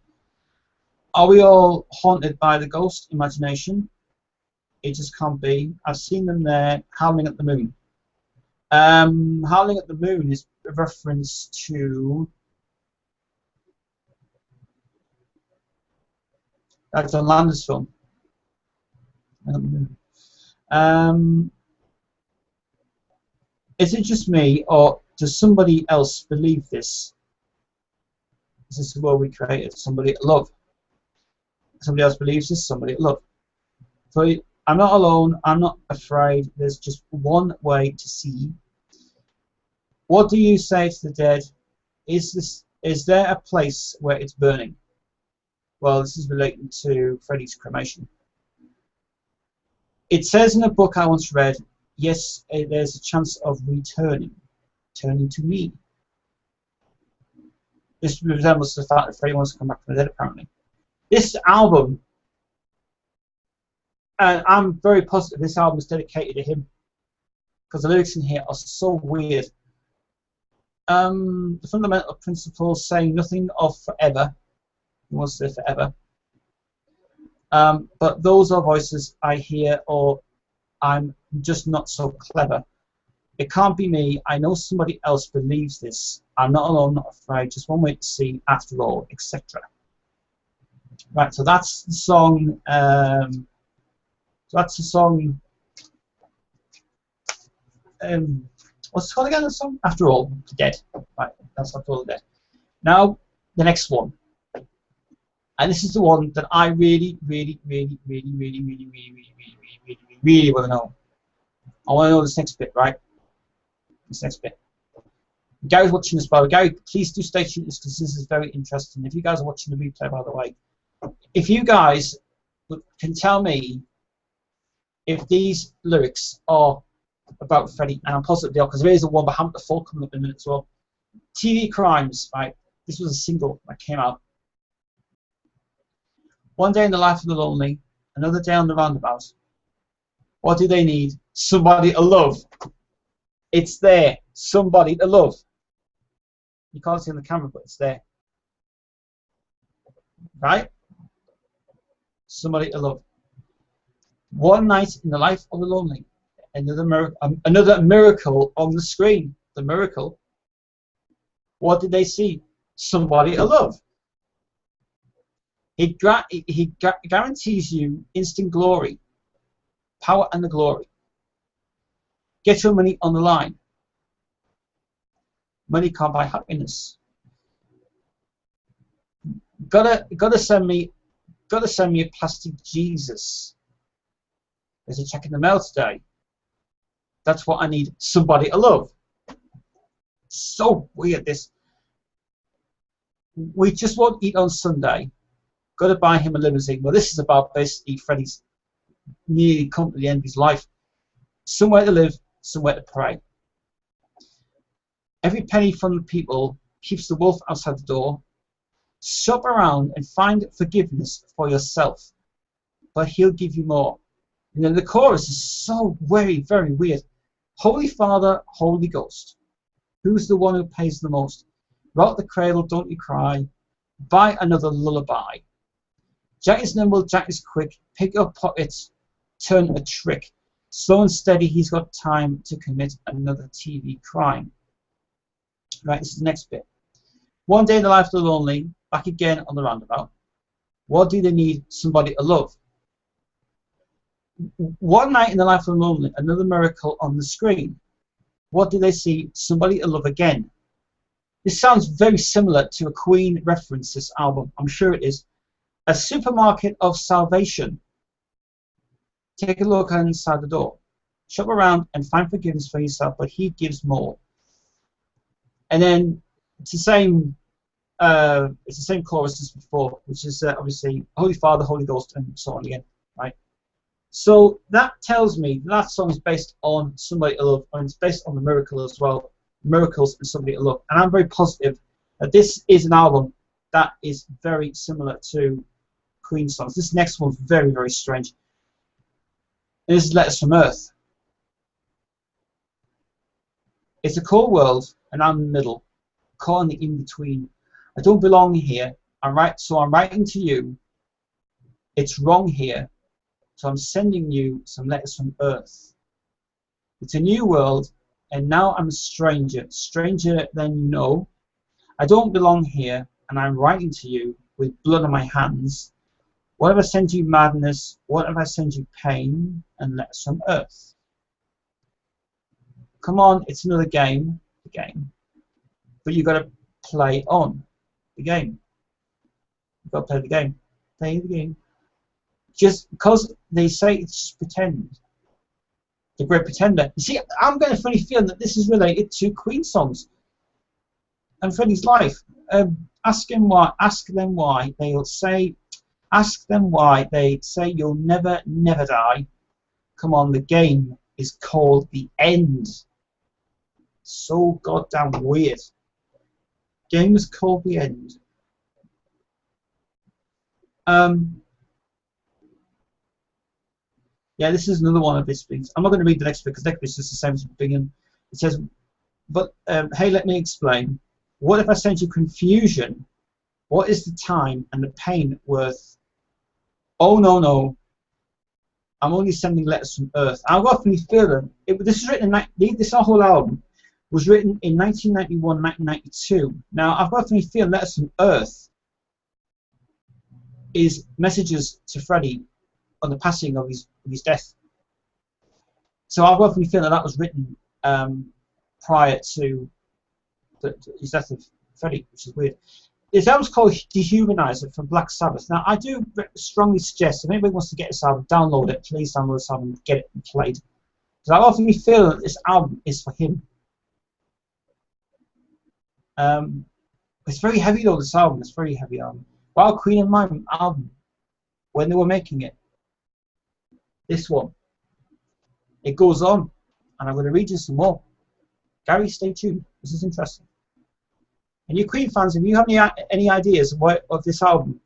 Are we all haunted by the ghost imagination? It just can't be. I've seen them there howling at the moon. Howling at the moon is a reference to John Landis' film. Is it just me, or does somebody else believe this? Is this the world we created? Somebody at love. Somebody else believes this. Somebody at love. So I'm not alone. I'm not afraid. There's just one way to see. What do you say to the dead? Is there a place where it's burning? Well, this is relating to Freddie's cremation. It says in a book I once read, yes, there's a chance of turning to me. This resembles the fact that Freddie wants to come back from the dead, apparently. This album, and I'm very positive this album is dedicated to him, because the lyrics in here are so weird. The fundamental principles saying nothing of forever. He wants to say forever. But those are voices I hear, or I'm just not so clever. It can't be me. I know somebody else believes this. I'm not alone, not afraid. Just one way to see, after all, etc. Right, so that's the song. What's it called again? The song After All Dead. Right, that's After All Dead. Now the next one, and this is the one that I really want to know. I want to know this next bit, right? This next bit. Gary's watching this, by the way. Gary, please do stay tuned because this is very interesting. If you guys are watching the replay, by the way, if you guys can tell me if these lyrics are about Freddie, and I'm positive they are, because there is a one behind the fall coming up in a minute as well. TV Crimes, right? This was a single that came out. One day in the life of the lonely, another day on the roundabout. What do they need? Somebody to love. It's there. Somebody to love. You can't see on the camera, but it's there. Right? Somebody to love. One night in the life of the lonely. Another miracle on the screen. The miracle. What did they see? Somebody to love. He guarantees you instant glory. Power and the glory. Get your money on the line. Money can't buy happiness. Gotta send me a plastic Jesus. There's a check in the mail today. That's what I need. Somebody to love. So weird this. We just won't eat on Sunday. Got to buy him a limousine. Well, this is about basically Freddie's nearly come to the end of his life. Somewhere to live, somewhere to pray. Every penny from the people keeps the wolf outside the door. Shop around and find forgiveness for yourself, but he'll give you more. And then the chorus is so very, very weird. Holy Father, Holy Ghost, who's the one who pays the most? Rock the cradle, don't you cry. Buy another lullaby. Jack is nimble, Jack is quick. Pick up pockets, turn a trick. Slow and steady, he's got time to commit another TV crime. Right, this is the next bit. One day in the life of the lonely, back again on the roundabout. What do they need? Somebody to love. One night in the life of the lonely, another miracle on the screen. What do they see? Somebody to love again. This sounds very similar to a Queen reference, this album. I'm sure it is. A supermarket of salvation. Take a look inside the door. Shop around and find forgiveness for yourself, but he gives more. And then it's the same chorus as before, which is obviously Holy Father, Holy Ghost, and so on again, right? So that tells me that song is based on Somebody to Love, and it's based on the miracle as well, miracles and Somebody to Love. And I'm very positive that this is an album that is very similar to Queen songs. This next one's very, very strange. This is Letters from Earth. It's a cold world, and I'm in the middle, caught in the in-between. I don't belong here. I'm writing to you. It's wrong here, so I'm sending you some letters from Earth. It's a new world, and now I'm a stranger, stranger than you know. I don't belong here, and I'm writing to you with blood on my hands. What if I send you madness? What if I send you pain and letters from Earth? Come on, it's another game, but you got to play on the game. You've got to play the game. Play the game. Just because they say it's just pretend. The Great Pretender. You see, I'm getting a funny feeling that this is related to Queen songs and Freddie's life. Ask them why. They'll say. Ask them why. They say you'll never, never die. Come on, the game is called The End. So goddamn weird. Game is called The End. Yeah, this is another one of his things. I'm not going to read the next bit because next bit is just the same as the beginning. It says, but hey, let me explain. What if I send you confusion? What is the time and the pain worth? Oh no, no. I'm only sending letters from Earth. I've got a funny feeling. This is written in this whole album was written in 1991, 1992. Now I've got a funny feeling Letters from Earth is messages to Freddie on the passing of his death. So I've got a funny feeling that was written prior to his death of Freddie, which is weird. This album's called Dehumanizer from Black Sabbath. Now, I do strongly suggest if anybody wants to get this album, download it. Please download this album and get it played. Because I often feel that this album is for him. It's very heavy though, this album. It's a very heavy album. While Queen and Mine album, when they were making it, this one, it goes on. And I'm going to read you some more. Gary, stay tuned. This is interesting. And you Queen fans, if you have any ideas of this album,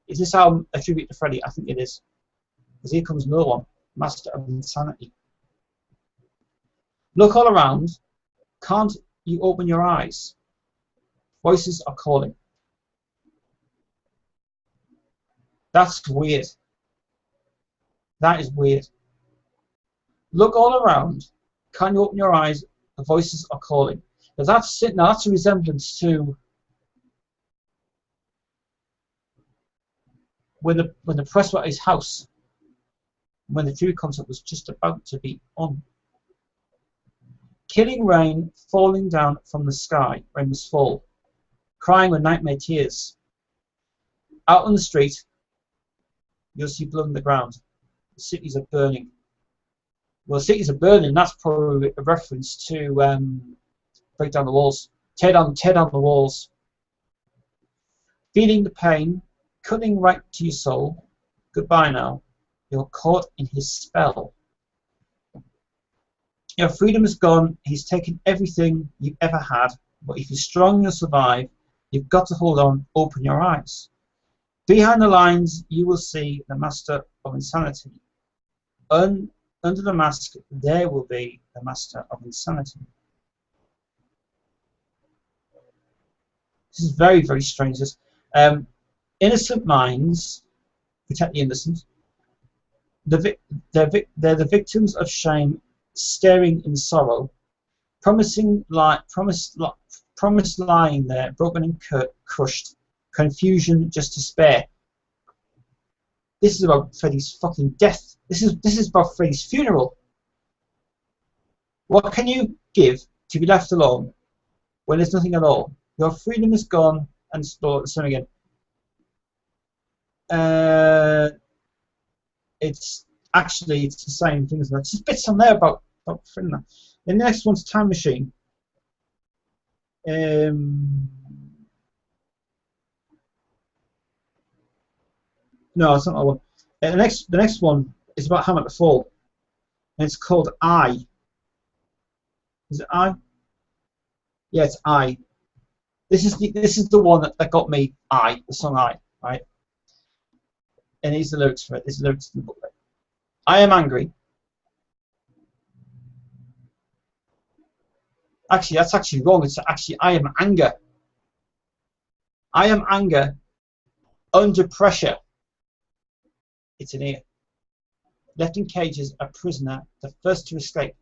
is this album a tribute to Freddie? I think it is. Because here comes another one, Master of Insanity. Look all around. Can't you open your eyes? Voices are calling. That's weird. That is weird. Look all around. Can't you open your eyes? The voices are calling. Now that's a resemblance to when the press were at his house, when the Jury concert was just about to be on. Killing rain falling down from the sky. Rain must fall. Crying with nightmare tears. Out on the street, you'll see blood on the ground. The cities are burning. Well, the cities are burning. That's probably a reference to break down the walls, tear down the walls. Feeling the pain, cutting right to your soul. Goodbye now. You're caught in his spell. Your freedom is gone. He's taken everything you've ever had. But if you're strong, you'll survive. You've got to hold on, open your eyes. Behind the lines, you will see the master of insanity. Under the mask, there will be the master of insanity. This is very, very strange. Innocent minds protect the innocent. They're the victims of shame, staring in sorrow, promised lying there, broken and crushed, confusion just to spare. This is about Freddy's fucking death. This is about Freddy's funeral. What can you give to be left alone when there's nothing at all? Your freedom is gone and stolen again. It's the same thing, isn't it? Just bits on there about Freedom. The next one's Time Machine. No, it's not that one. The next one is about Hammer to Fall, and it's called I. Is it I? Yeah, it's I. This is the one that got me. The song I, right? And here's the lyrics for it. There's the lyrics in the booklet. I am angry. Actually, that's actually wrong. It's actually I am anger. I am anger under pressure. It's an ear. Left in cages, a prisoner, the first to escape.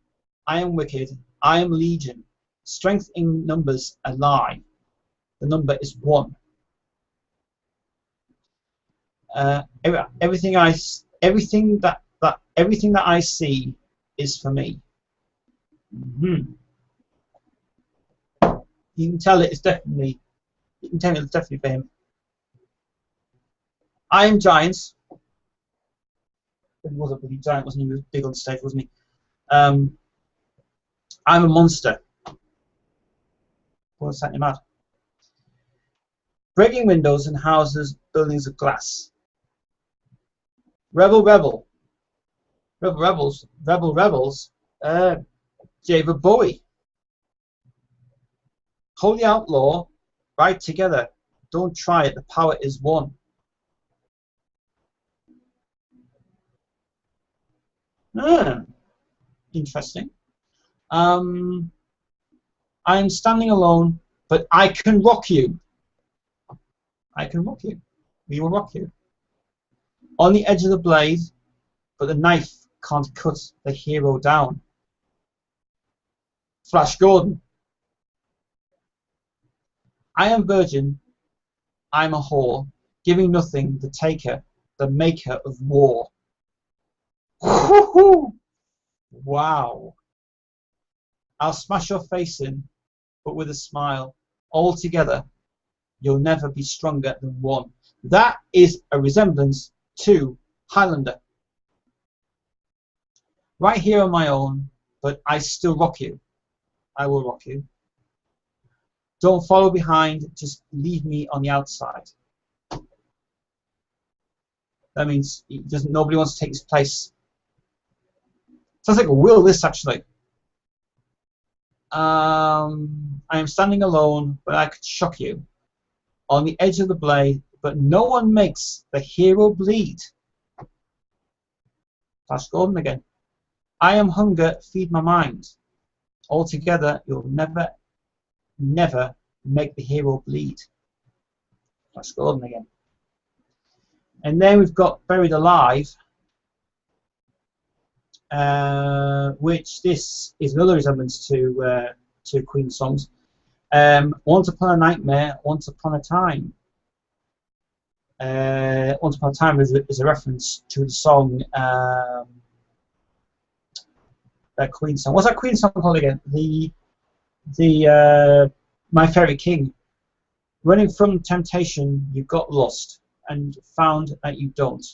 I am wicked. I am legion. Strength in numbers, a lie. The number is 1. Everything that I see is for me. You can tell it's definitely. You can tell it's definitely for him. I am giants. He was a bloody giant, wasn't he? He was big on stage, wasn't he? I'm a monster. What's that mad? Breaking windows in houses, buildings of glass. Rebel, rebel. Rebel, rebels. Rebel, rebels. David Bowie. Holy outlaw. Ride together. Don't try it. The power is one. Interesting. I am standing alone, but I can rock you. I can rock you. We will rock you. On the edge of the blade, but the knife can't cut the hero down. Flash Gordon. I am virgin. I'm a whore, giving nothing, the taker, the maker of war. Wow. I'll smash your face in, but with a smile. All together, you'll never be stronger than one. That is a resemblance to Highlander. Right here on my own, but I still rock you. I will rock you. Don't follow behind, just leave me on the outside. That means nobody wants to take his place. Sounds like a will, this actually. I am standing alone, but I could shock you. On the edge of the blade, but no one makes the hero bleed. Flash Gordon again. I am hunger, feed my mind. Altogether, you'll never, never make the hero bleed. Flash Gordon again. And then we've got Buried Alive, which this is another resemblance to Queen songs. Once Upon a Nightmare, Once Upon a Time. Once Upon a Time is a reference to the song, that Queen song. What's that Queen song called again? The My Fairy King. Running from temptation, you got lost and found that you don't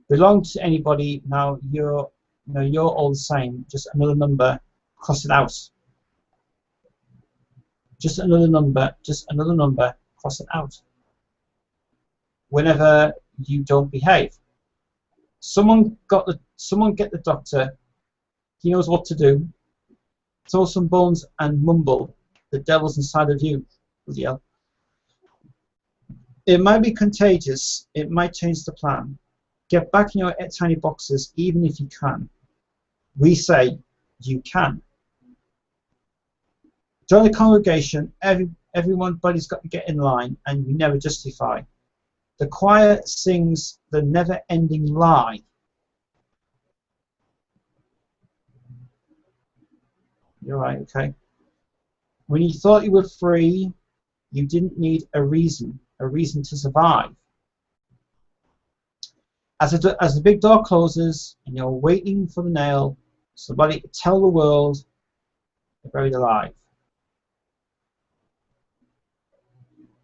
belong to anybody. Now you're all the same. Just another number. Cross it out. Just another number. Just another number. Cross it out. Whenever you don't behave, someone get the doctor. He knows what to do. Throw some bones and mumble. The devil's inside of you. Bloody hell. It might be contagious. It might change the plan. Get back in your tiny boxes, even if you can. We say you can. Join the congregation. Everybody's got to get in line, and you never justify. The choir sings the never-ending lie. You're right, okay. When you thought you were free, you didn't need a reason to survive. As the big door closes and you're waiting for the nail, somebody to tell the world they're buried alive.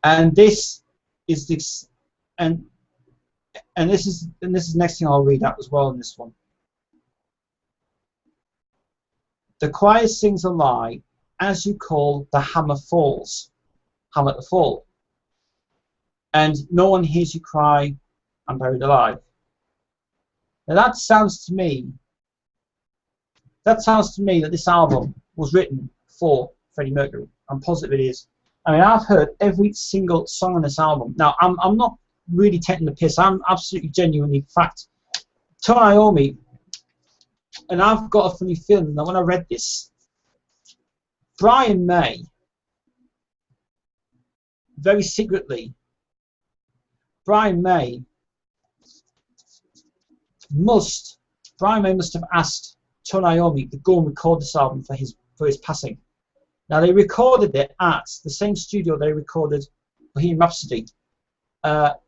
And this is this, and this is the next thing I'll read out as well in this one. The choir sings a lie as you call the hammer falls. Hammer to fall. And no one hears you cry, I'm buried alive. Now that sounds to me that this album was written for Freddie Mercury. I'm positive it is. I mean, I've heard every single song on this album. Now, I'm not really taking the piss. I'm absolutely genuinely, in fact, Tony Iommi, and I've got a funny feeling that when I read this, Brian May, very secretly, Brian May must have asked Tony Iommi to go and record this album for his passing. Now they recorded it at the same studio they recorded Bohemian Rhapsody,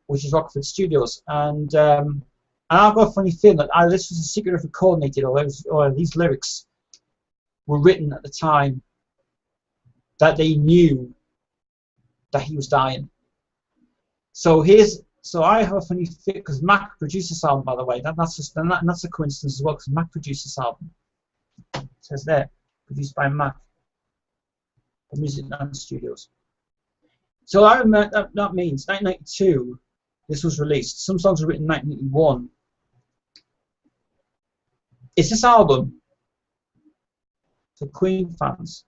which is Rockford Studios, and I've got a funny feeling that either this was a secret recording they did, or these lyrics were written at the time that they knew that he was dying. So I have a funny feeling, because Mac produced this album, by the way. That's a coincidence as well, because Mac produced this album. It says there, produced by Mac, the Music and Studios. So I remember that means 1992. This was released. Some songs were written in 1981. Is this album for Queen fans?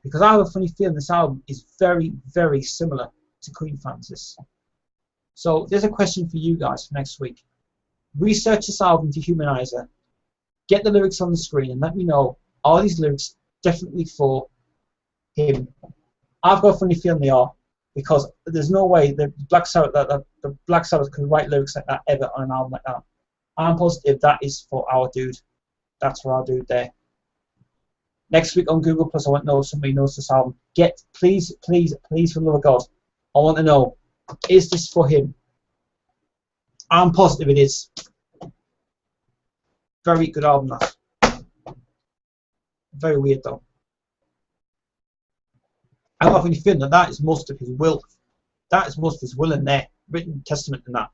Because I have a funny feeling this album is very, very similar to Queen fans. So there's a question for you guys for next week. Research this album, Dehumanizer. Get the lyrics on the screen and let me know, are these lyrics definitely for him? I've got a funny feeling they are, because there's no way the Black Sabbath could write lyrics like that ever on an album like that. I'm positive that is for our dude. That's for our dude there. Next week on Google Plus, I want to know if somebody knows this album. Please, for the love of God, I want to know, is this for him? I'm positive it is. Very good album, that. Very weird though. I have a feeling that is most of his will. That is most of his will in there, written testament in that.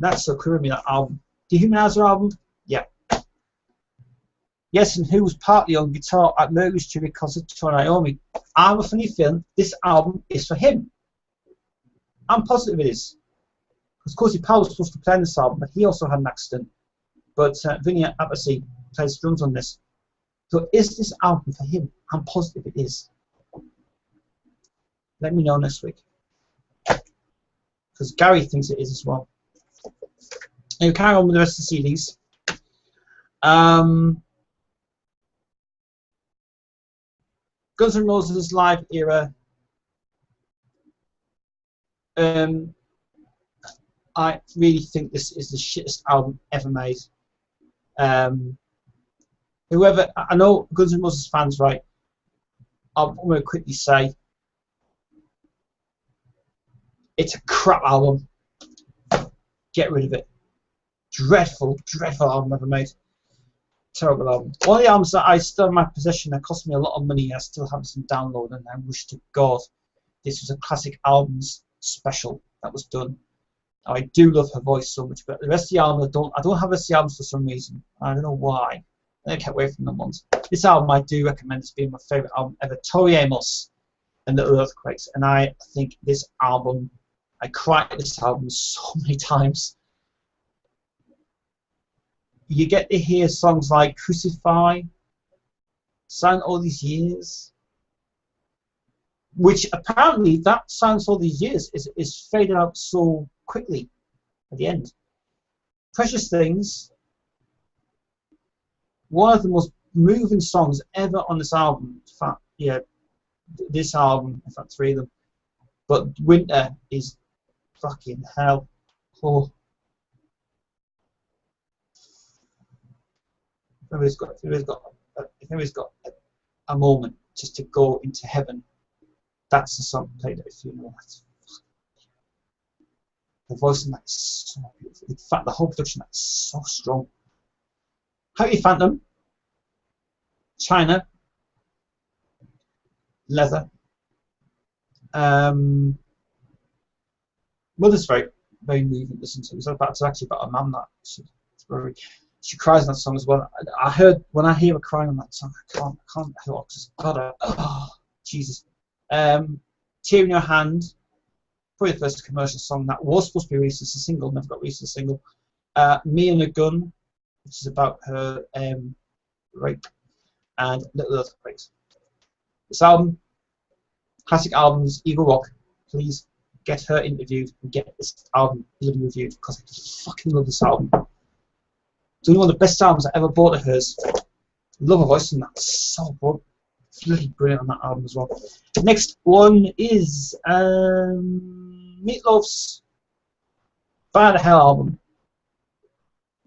That's so cool, that album. Dehumanizer album, yeah. Yes, and who was partly on guitar at Mercury Studio because of Tony Iommi. I have a funny feeling this album is for him. I'm positive it is. Because Cozy Powell was supposed to play on this album, but he also had an accident. But Vinny Appice plays drums on this. So is this album for him? I'm positive it is. Let me know next week. Because Gary thinks it is as well. And we carry on with the rest of the CDs. Guns N' Roses live era. I really think this is the shittest album ever made. Whoever, I know Guns N' Roses fans, right? I'm going to quickly say it's a crap album. Get rid of it. Dreadful, dreadful album ever made. Terrible album. One of the albums that I still have in my possession that cost me a lot of money, I still have some download, and I wish to God this was a classic albums special that was done. I do love her voice so much, but the rest of the album I don't have the rest of the albums for some reason. I don't know why. I kept away from them ones. This album I do recommend as being my favourite album ever. Tori Amos and Little Earthquakes, and I think this album, I cried at this album so many times. You get to hear songs like Crucify, Silent all these years. Which apparently that Silence all these years is faded out so quickly at the end. Precious Things, one of the most moving songs ever on this album. In fact, yeah, this album, in fact, 3 of them. But Winter is fucking hell. Oh. If anybody's got a moment just to go into heaven, that's the song played at a funeral. The voice in that is so beautiful. In fact, the whole production is so strong. How You Phantom, China, Leather. Mother's very, very moving to listen to. It's actually about a mum that she cries in that song as well. I heard when I hear her crying on that song, I can't help it. God, oh, Jesus. Tear in Your Hand, probably the first commercial song that was supposed to be released as a single, never got released as a single. Me and a Gun, which is about her rape, and Little Earthquakes. This album, classic albums, Eagle Rock, please get her interviewed and get this album bloody reviewed, because I fucking love this album. It's one of the best albums I ever bought of hers. Love her voice, and that's so good. Bloody brilliant on that album as well. Next one is Meatloaf's Fire the Hell album.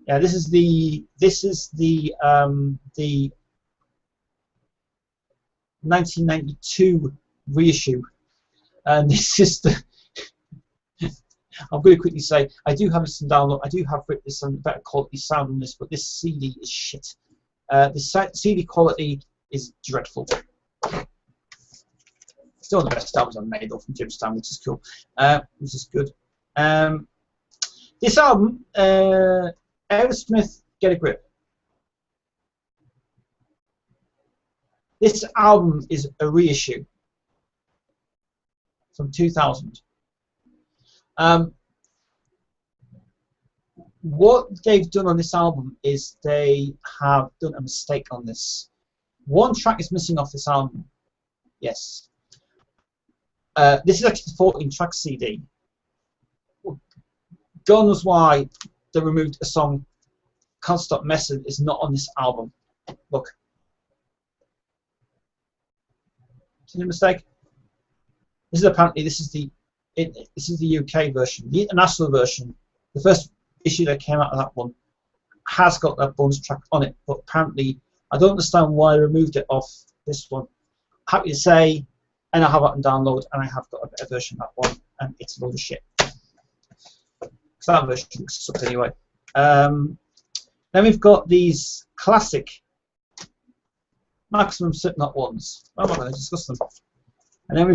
Yeah, this is the 1992 reissue, and this is the. I'm going to quickly say I do have this in download. I do have this on better quality sound on this, but this CD is shit. The CD quality is dreadful. Still the best albums I've made though from Jim Stan, which is cool. Which is good. This album, Aerosmith, Get a Grip. This album is a reissue from 2000. What they've done on this album is they have done a mistake on this. One track is missing off this album. Yes. This is actually the 14-track CD. God knows why they removed a song, Can't Stop Messing, is not on this album. Look. See the mistake? This is apparently this is the UK version. The international version, the first issue that came out of that one, has got that bonus track on it, but apparently I don't understand why they removed it off this one. Happy to say, and I have it on download, and I have got a better version of that one, and it's a load of shit. So that version sucks anyway. Then we've got these classic Maximum Slipknot ones. I'm not going to discuss them. And then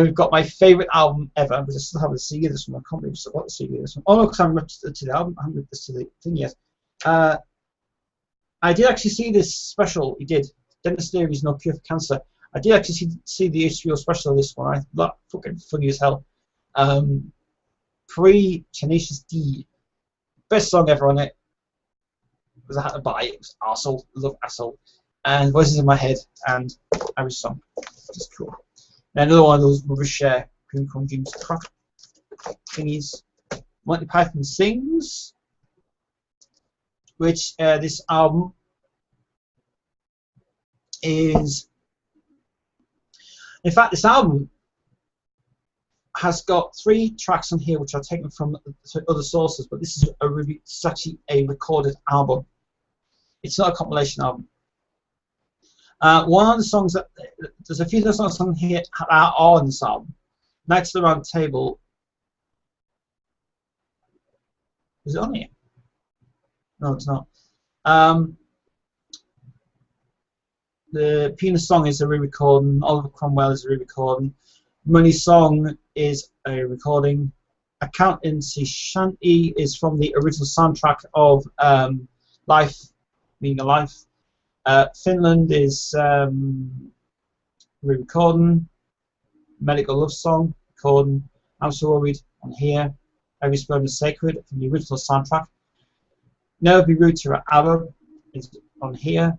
we've got my favourite album ever, because I still have the CD of this one. I can't believe I still got the CD of this one. Oh no, because I haven't ripped it to the album. I haven't ripped this to the thing yet. I did actually see this special. He did. Dennis Leary's No Cure for Cancer. I did actually see the HBO special of this one. I thought that fucking funny as hell. Pre-Tenacious D. Best song ever on it. Because I had to buy it. It was Arsehole. I love Arsehole. And Voices in My Head and Irish Song. Just cool. And another one of those rubbish cream cone dreams crap thingies. Monty Python Sings, which this album is. In fact, this album has got 3 tracks on here which are taken from other sources, but this is actually a recorded album. It's not a compilation album. One of the songs that there's a few of the songs on here that are on this album. Nights at the Round Table. Is it on here? No, it's not. The Penis Song is a re-recording. Oliver Cromwell is a re-recording. Money Song is a recording. Accountancy Shanty is from the original soundtrack of Life, Being Alive. Finland is re-recording. Medical Love Song, recording. I'm So Worried on here. Every Sperm is Sacred from the original soundtrack. Never Be Rude to ABBA is on here.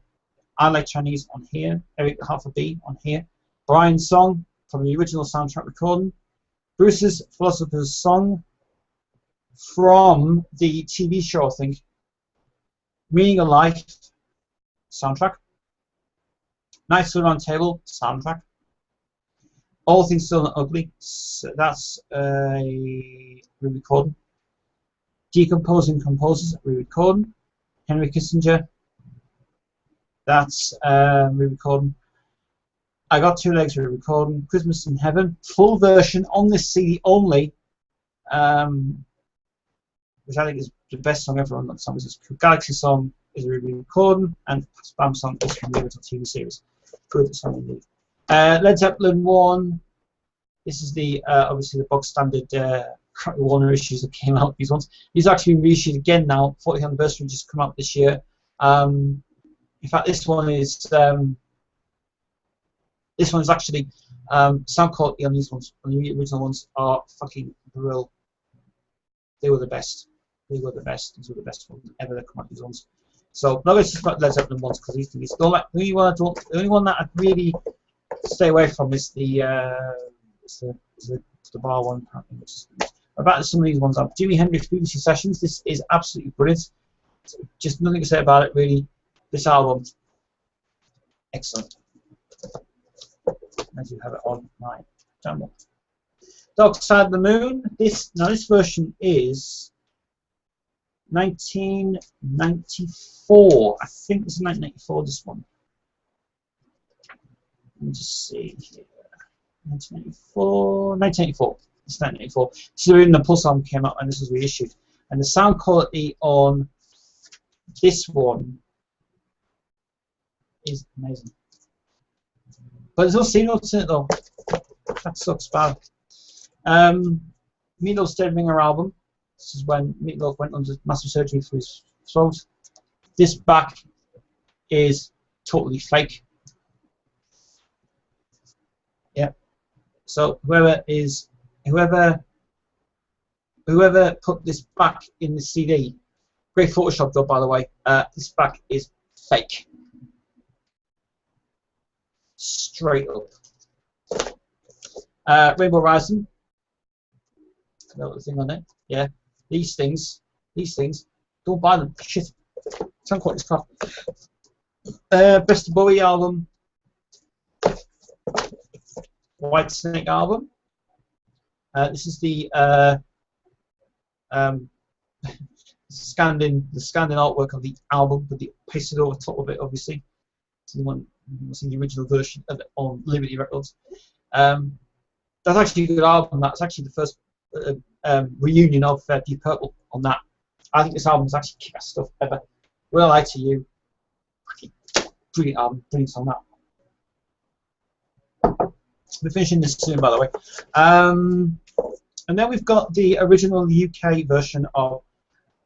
I Like Chinese on here. Eric Half a B on here. Brian's song from the original soundtrack recording. Bruce's Philosopher's Song from the TV show, I think. Meaning of Life soundtrack. Nice Round Table soundtrack. All Things Still Not Ugly. So that's a re-recording. Decomposing Composers, re-recording. Henry Kissinger. That's re-recording. I Got Two Legs, re-recording. Christmas in Heaven, full version on this CD only, which I think is the best song ever on that song. Is Galaxy Song is a re-recording, and Spam Song is from the original TV series. Good song indeed. Led Zeppelin 1. This is the obviously the box standard Warner issues that came out. These ones. These are actually been reissued again now. 40th anniversary just come out this year. In fact, this one is actually sound quality on these ones. On the original ones are fucking brilliant. They were the best. They were the best. These were the best ones ever that come out. These ones. So now let's just about Led Zeppelin ones because these things. The only one that I'd really stay away from is the bar one. About some of these ones are Jimi Hendrix BBC Sessions. This is absolutely brilliant. Just nothing to say about it really. This album, excellent. As you have it on my channel. Dark Side of the Moon. This version is 1994. I think this is 1994. This one. Let me just see here. 1994. 1984. It's 1984. So when the Pulse album came out, and this was reissued, and the sound quality on this one is amazing. But there's no C notes in it though. That sucks bad. Meatloaf's Dead Ringer album. This is when Meatloaf went under massive surgery for his throat. This back is totally fake. Yeah. So whoever put this back in the CD, great Photoshop job by the way. This back is fake. Straight up. Rainbow Rising. Another thing on it. Yeah. These things. Don't buy them. Shit. Sound quite this crap. Best of Bowie album. White Snake album. This is the scanned-in artwork of the album, with the pasted over top of it, obviously. So you've seen the original version of it on Liberty Records. That's actually a good album. That's actually the first reunion of Deep Purple on that. I think this album is actually kick-ass stuff ever. Will I Lie to You? Brilliant album, brilliant song that. We're finishing this soon, by the way. And then we've got the original UK version of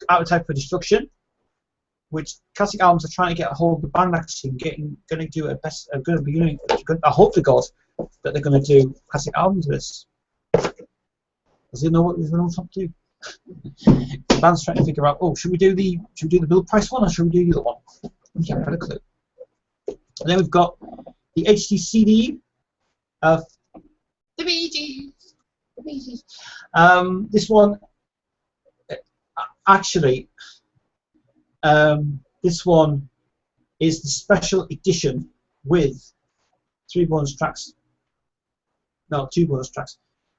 Appetite for Destruction, which classic albums are trying to get a hold of the band actually, going to do a best. Going to be doing. I hope to God that they're going to do classic albums of this. Does he know what he's going to do? The band's trying to figure out. Oh, should we do the Bill Price one or should we do the other one? We haven't had a clue. And then we've got the HD CD of the Bee Gees. The Bee Gees. This one, actually, this one is the special edition with 2 bonus tracks,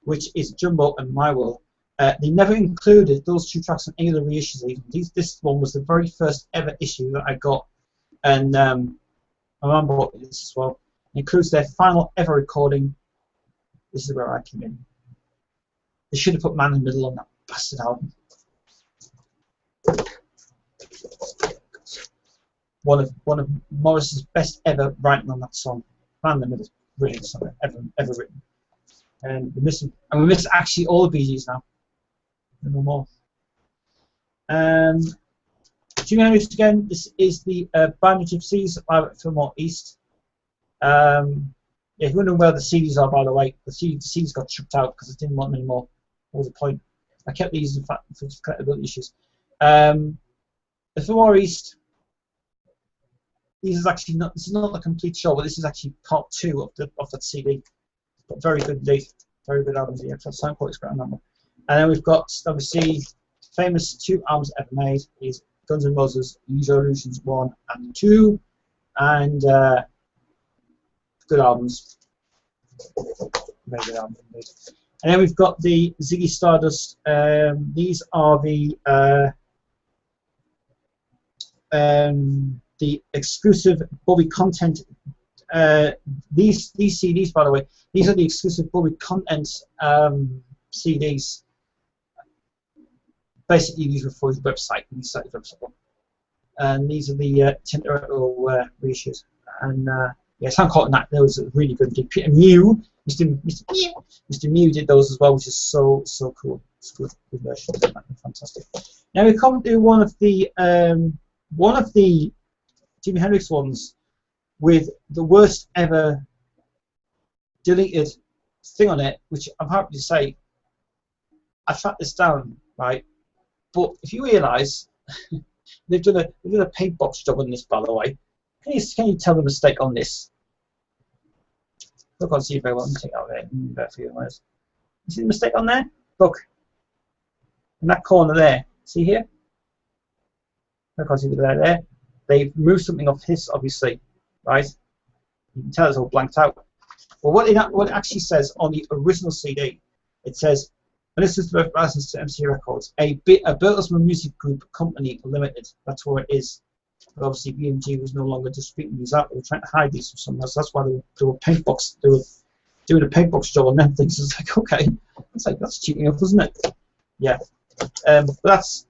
which is Jumbo and My World. They never included those 2 tracks in any of the reissues. This one was the very first ever issue that I got, and I remember this as well. It includes their final ever recording. This is where I came in. They should have put Man in the Middle on that bastard album. One of Morris's best ever writing on that song. Man in the Middle, brilliant song ever written. And we miss actually all the Bee Gees now. No more. Jimi Hendrix again. This is the Band of Gypsies by Fillmore East. Yeah, if you're wondering where the CDs are, by the way, the CDs got chucked out because I didn't want them anymore. What was the point? I kept these, in fact, for collectability issues. The Fillmore East this is actually not, this is not the complete show, but this is actually part 2 of that CD. But very good indeed, very good albums. The actual sound quality is great on that one. And then we've got obviously famous 2 albums ever made is Guns N' Roses, Use Your Illusions 1 and 2, and good albums. Very good albums indeed. And then we've got the Ziggy Stardust. These are the exclusive Bobby content. These CDs, by the way, these are the exclusive Bobby content CDs. Basically, these were for his website. He started his website, and these are the Tinto reissues. And yeah, sound quality on that those are really good. Peter Mew, Mr. Mew did those as well, which is so cool. It's good versions. Fantastic. Now we come to one of the Jimi Hendrix ones with the worst ever deleted thing on it, which I'm happy to say I tracked this down, right? But if you realise they've done a paint box job on this, by the way. Can you tell the mistake on this? Look, I see very well. Let me take it out there. For you guys. You see the mistake on there? Look, in that corner there. See here? Look, I see it there. They've moved something off his, obviously, right? You can tell it's all blanked out. Well, what it actually says on the original CD, it says, and this is the license to MC Records, a Bertelsmann Music Group Company Limited. That's where it is. But obviously, BMG was no longer distributing these out. They were trying to hide these from someone else. That's why they were paint box. They were doing a paint box job on them things. It's like, okay, that's cheating enough, isn't it? Yeah. But that's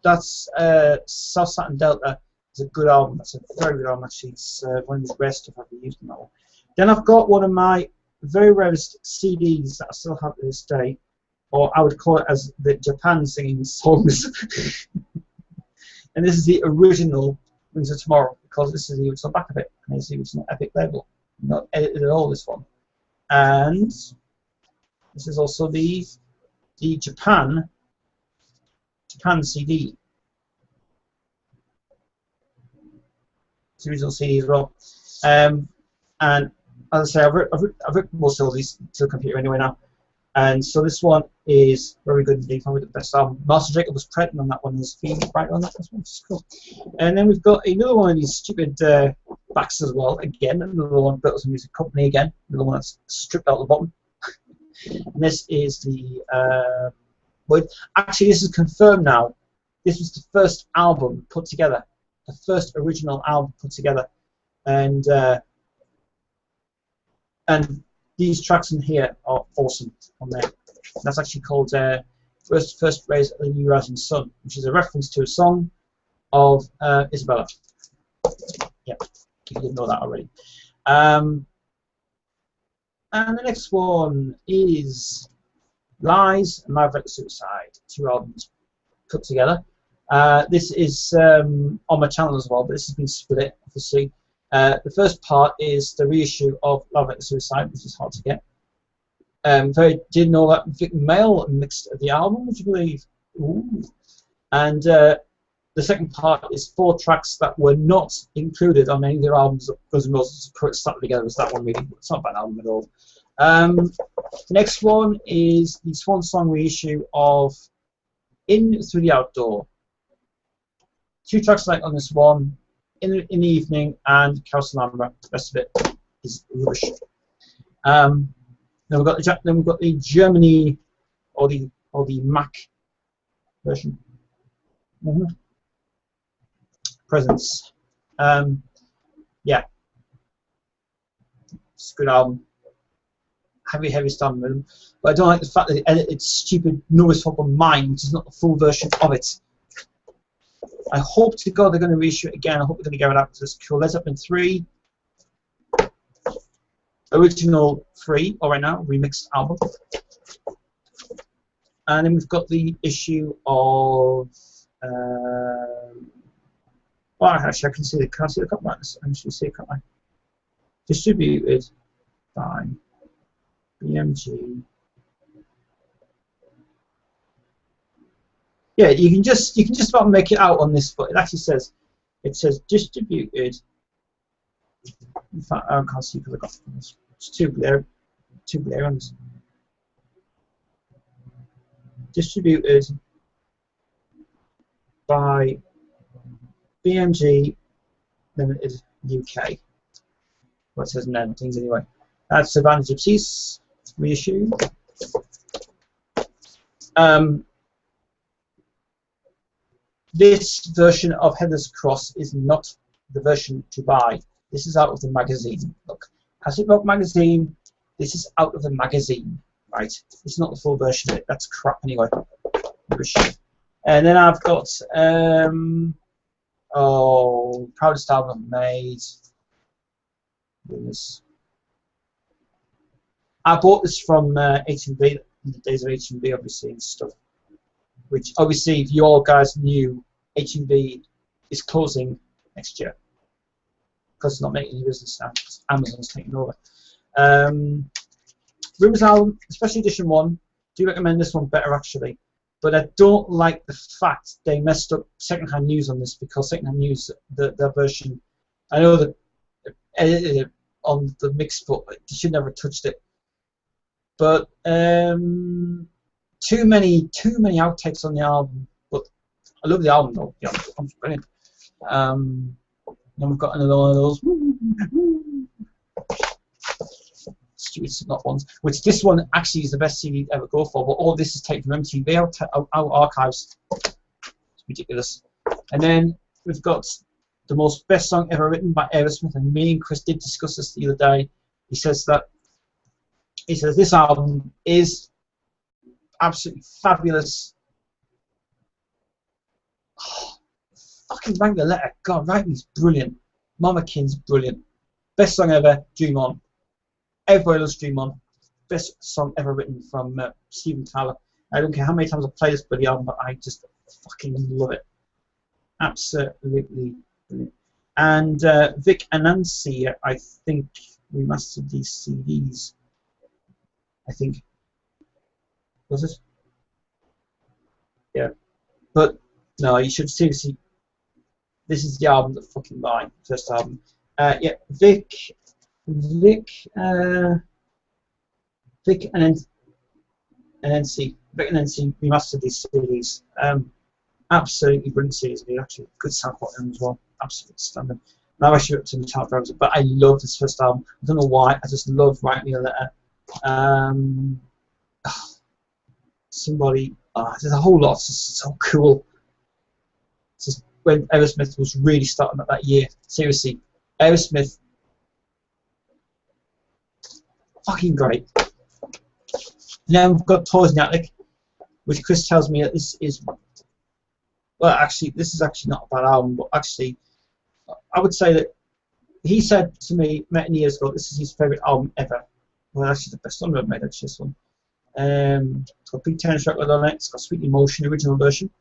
South Saturn Delta. It's a good album. That's a very good album actually. It's one of the rare stuff I've ever used in that one. Then I've got one of my very rarest CDs that I still have to this day, or I would call it as the Japan singing songs. And this is the original Wings of Tomorrow, because this is the original back of it, and it's the original Epic label, not edited at all, this one. And this is also the Japan CD. It's the original CD as well. And as I say, I've written most of these to the computer anyway now. And so this one is very good indeed, probably the best album. Master Jacob was pregnant on that one, his feet right on that one, which is cool. And then we've got another one of these stupid backs as well, again, another one, Bertelsmann Music Company again, another one that's stripped out the bottom. And this is the, well, actually this is confirmed now, this was the first album put together, the first original album put together. And these tracks in here are awesome on there. That's actually called First Rays of the New Rising Sun, which is a reference to a song of Isabella. Yeah, if you didn't know that already. And the next one is Lies and Maverick Suicide, 2 albums put together. This is on my channel as well, but this has been split, obviously. The first part is the reissue of Love at the Suicide, which is hard to get. Didn't know that Vic Mail mixed the album, would you believe? Ooh. And the second part is 4 tracks that were not included on any of their albums that Guns N' Roses put together. Was that one really? It's not a bad album at all. The next one is the Swan Song reissue of In Through the Outdoor. 2 tracks like on this one. In the Evening and Carousel. The rest of it is rubbish. Then we've got the Germany or the Mac version. Presents. Yeah, it's a good album. Heavy standard rhythm, but I don't like the fact that it edited stupid Noise from Mine, which is not the full version of it. I hope to God they're going to reissue it again. I hope they're going to get it out because it's cool. Led Zeppelin 3, original 3, or right now, remixed album. And then we've got the issue of. Well, actually, I can see the. Can I see the copyright? I can see the copyright. Distributed by BMG. Yeah, you can just about make it out on this, but it actually says distributed In fact, I can't see because I got it's too glare on this. Distributed by BMG Limited UK. What says no things anyway. That's Advantage of Cease reissue. This version of Heather's Cross is not the version to buy. This is out of the magazine. Look, Classic Rock magazine. This is out of the magazine, right? It's not the full version of it. That's crap anyway. And then I've got Proudest Album I've made. Goodness. I bought this from H&B, in the days of H&B, obviously, and stuff. Which, obviously, if you all guys knew, H&B is closing next year. Because it's not making any business now. Amazon's taking over. Rumours album, especially edition 1. Do recommend this one better, actually. But I don't like the fact they messed up Secondhand News on this, because Secondhand News, their version, I know that edited it on the mix, but they should never have touched it. But too many outtakes on the album. But I love the album though. The album's brilliant. Then we've got another one of those stupid Slipknot ones, which this one actually is the best CD ever go for. But all this is taken from MTV out archives. It's ridiculous. And then we've got the most best song ever written by Aerosmith, and me and Chris did discuss this the other day. He says this album is absolutely fabulous. Oh, fucking write the letter. God, writing's brilliant. Mama Kin's brilliant. Best song ever, Dream On. Everybody loves Dream On. Best song ever written from Steven Tyler. I don't care how many times I play this bloody album, but I just fucking love it. Absolutely brilliant. And Vic and Nancy, I think, remastered these CDs. I think. Was it? Yeah. But no, you should seriously. This is the album that fucking buy. First album. Yeah, Vic and Nancy remastered these CDs. Absolutely brilliant CDs. Actually, good sound quality as well. Absolutely stunning. Now I should up to the top browser, but I love this first album. I don't know why. I just love writing a letter. Somebody. There's a whole lot. It's just so cool. It's just when Aerosmith was really starting up that year. Seriously, Aerosmith. Fucking great. Now we've got Toys in the Attic, which Chris tells me that this is. Well, actually, this is actually not a bad album, but actually, I would say that he said to me many years ago, this is his favourite album ever. Well, actually, the best one I've made, actually, this one. It's got Big Tennis record on it, it's got Sweet Emotion, original version,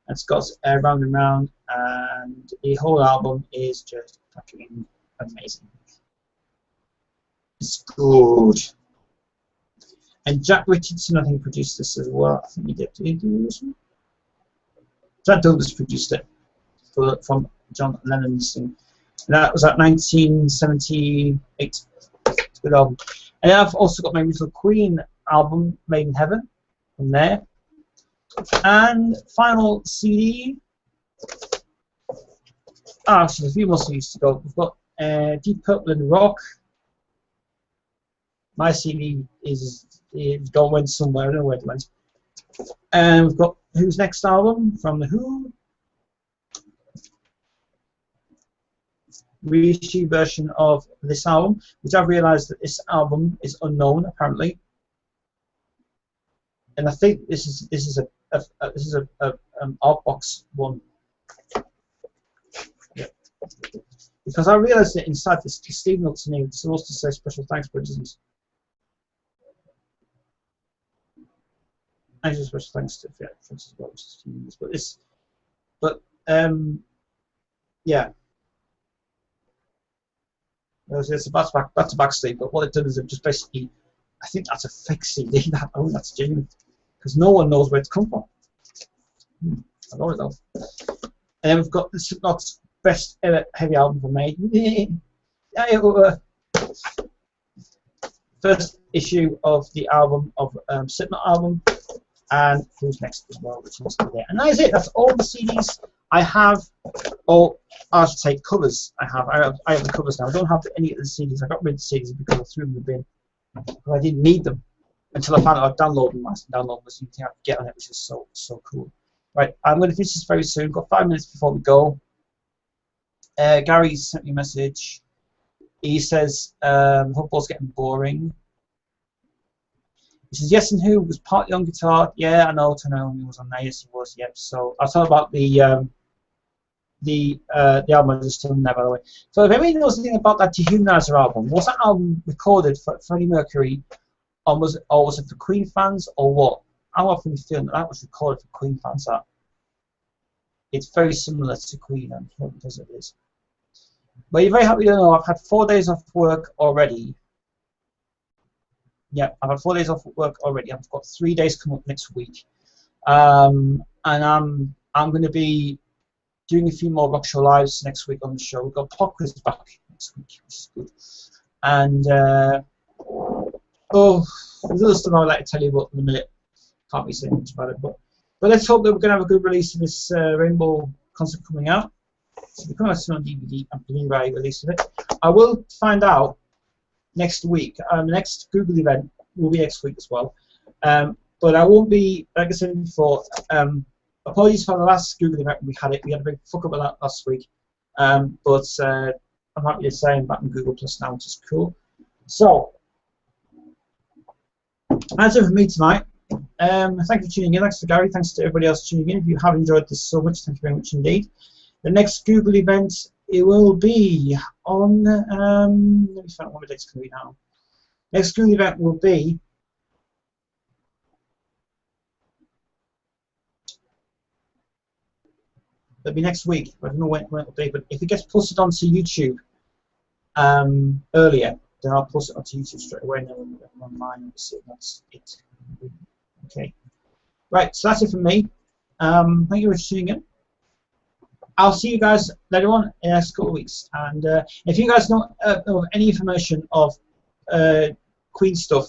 and it's got Round and Round, and the whole album is just fucking amazing. It's good. And Jack Richardson, I think, produced this as well. I think he did. Did he do this one? Jack Douglas produced it from John Lennon's thing. And that was at 1978. It's a good album. And then I've also got my original Queen album, Made in Heaven, from there. And final CD. So there's a few more CDs to go. We've got Deep Purple and Rock. My CD is gone, went somewhere. I don't know where it went. And we've got Who's Next album from The Who. Reissue version of this album, which I've realised that this album is unknown apparently, and I think this is a Artbox one. Yeah. Because I realised that inside this Steve notes name it's supposed to say special thanks, but it doesn't. Actually, special thanks to Francis Welch, yeah. It's a back-to-back sleeve, but what it did is it just basically, I think that's a fake CD. That's genuine, because no one knows where it's come from. I know it though. And then we've got the Slipknot's best ever heavy album for made. first issue of the album of Slipknot album, and Who's Next as well, which is there. And that is it. That's all the CDs I have, or I should say covers I have. I have the covers now. I don't have any of the CDs. I got rid of the CDs because I threw them in the bin. But I didn't need them until I found out I'd download them. I download them, so you can get on it, which is so cool. Right, I'm going to finish this very soon. Got 5 minutes before we go. Gary sent me a message. He says football's getting boring. He says yes, and who was partly on guitar? Yeah, I know. He was on there. Yes, he was. Yep. So I'll talk about the album I just done there, by the way. So if anybody knows anything about that Dehumanizer album, was that album recorded for Freddie Mercury, or was it for Queen fans, or what? I'm often feeling that was recorded for Queen fans. That it's very similar to Queen, and because it is. But you're very happy to know I've had 4 days off work already. Yeah, I've had 4 days off work already. I've got 3 days coming up next week, and I'm going to be doing a few more rock show lives next week on the show. We've got Pockers back next week, which is good. And there's other stuff I'd like to tell you about in a minute. Can't be saying much about it, but let's hope that we're going to have a good release of this Rainbow concert coming out. So we're going to on DVD and Blu-ray release of it. I will find out next week. The next Google event will be next week as well. But I won't be, like I said before, apologies for the last Google event we had. We had a big fuck up with that last week. But I'm happy to say I'm back in Google Plus now, which is cool. So, that's it for me tonight. Thank you for tuning in. Thanks to Gary. Thanks to everybody else tuning in. If you have enjoyed this so much, thank you very much indeed. The next Google event, it will be on, let me find out what the date's going to be now. Next Google event will be it'll be next week. I don't know when it will be, but if it gets posted onto YouTube earlier, then I'll post it onto YouTube straight away and then online, obviously. That's it. Okay. Right, so that's it from me. Thank you for tuning in. I'll see you guys later on in the next couple of weeks. And if you guys know any information of Queen stuff,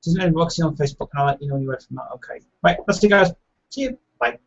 just inbox me on Facebook and I'll let you know anywhere from that. Okay. Right, let's see you guys. See you. Bye.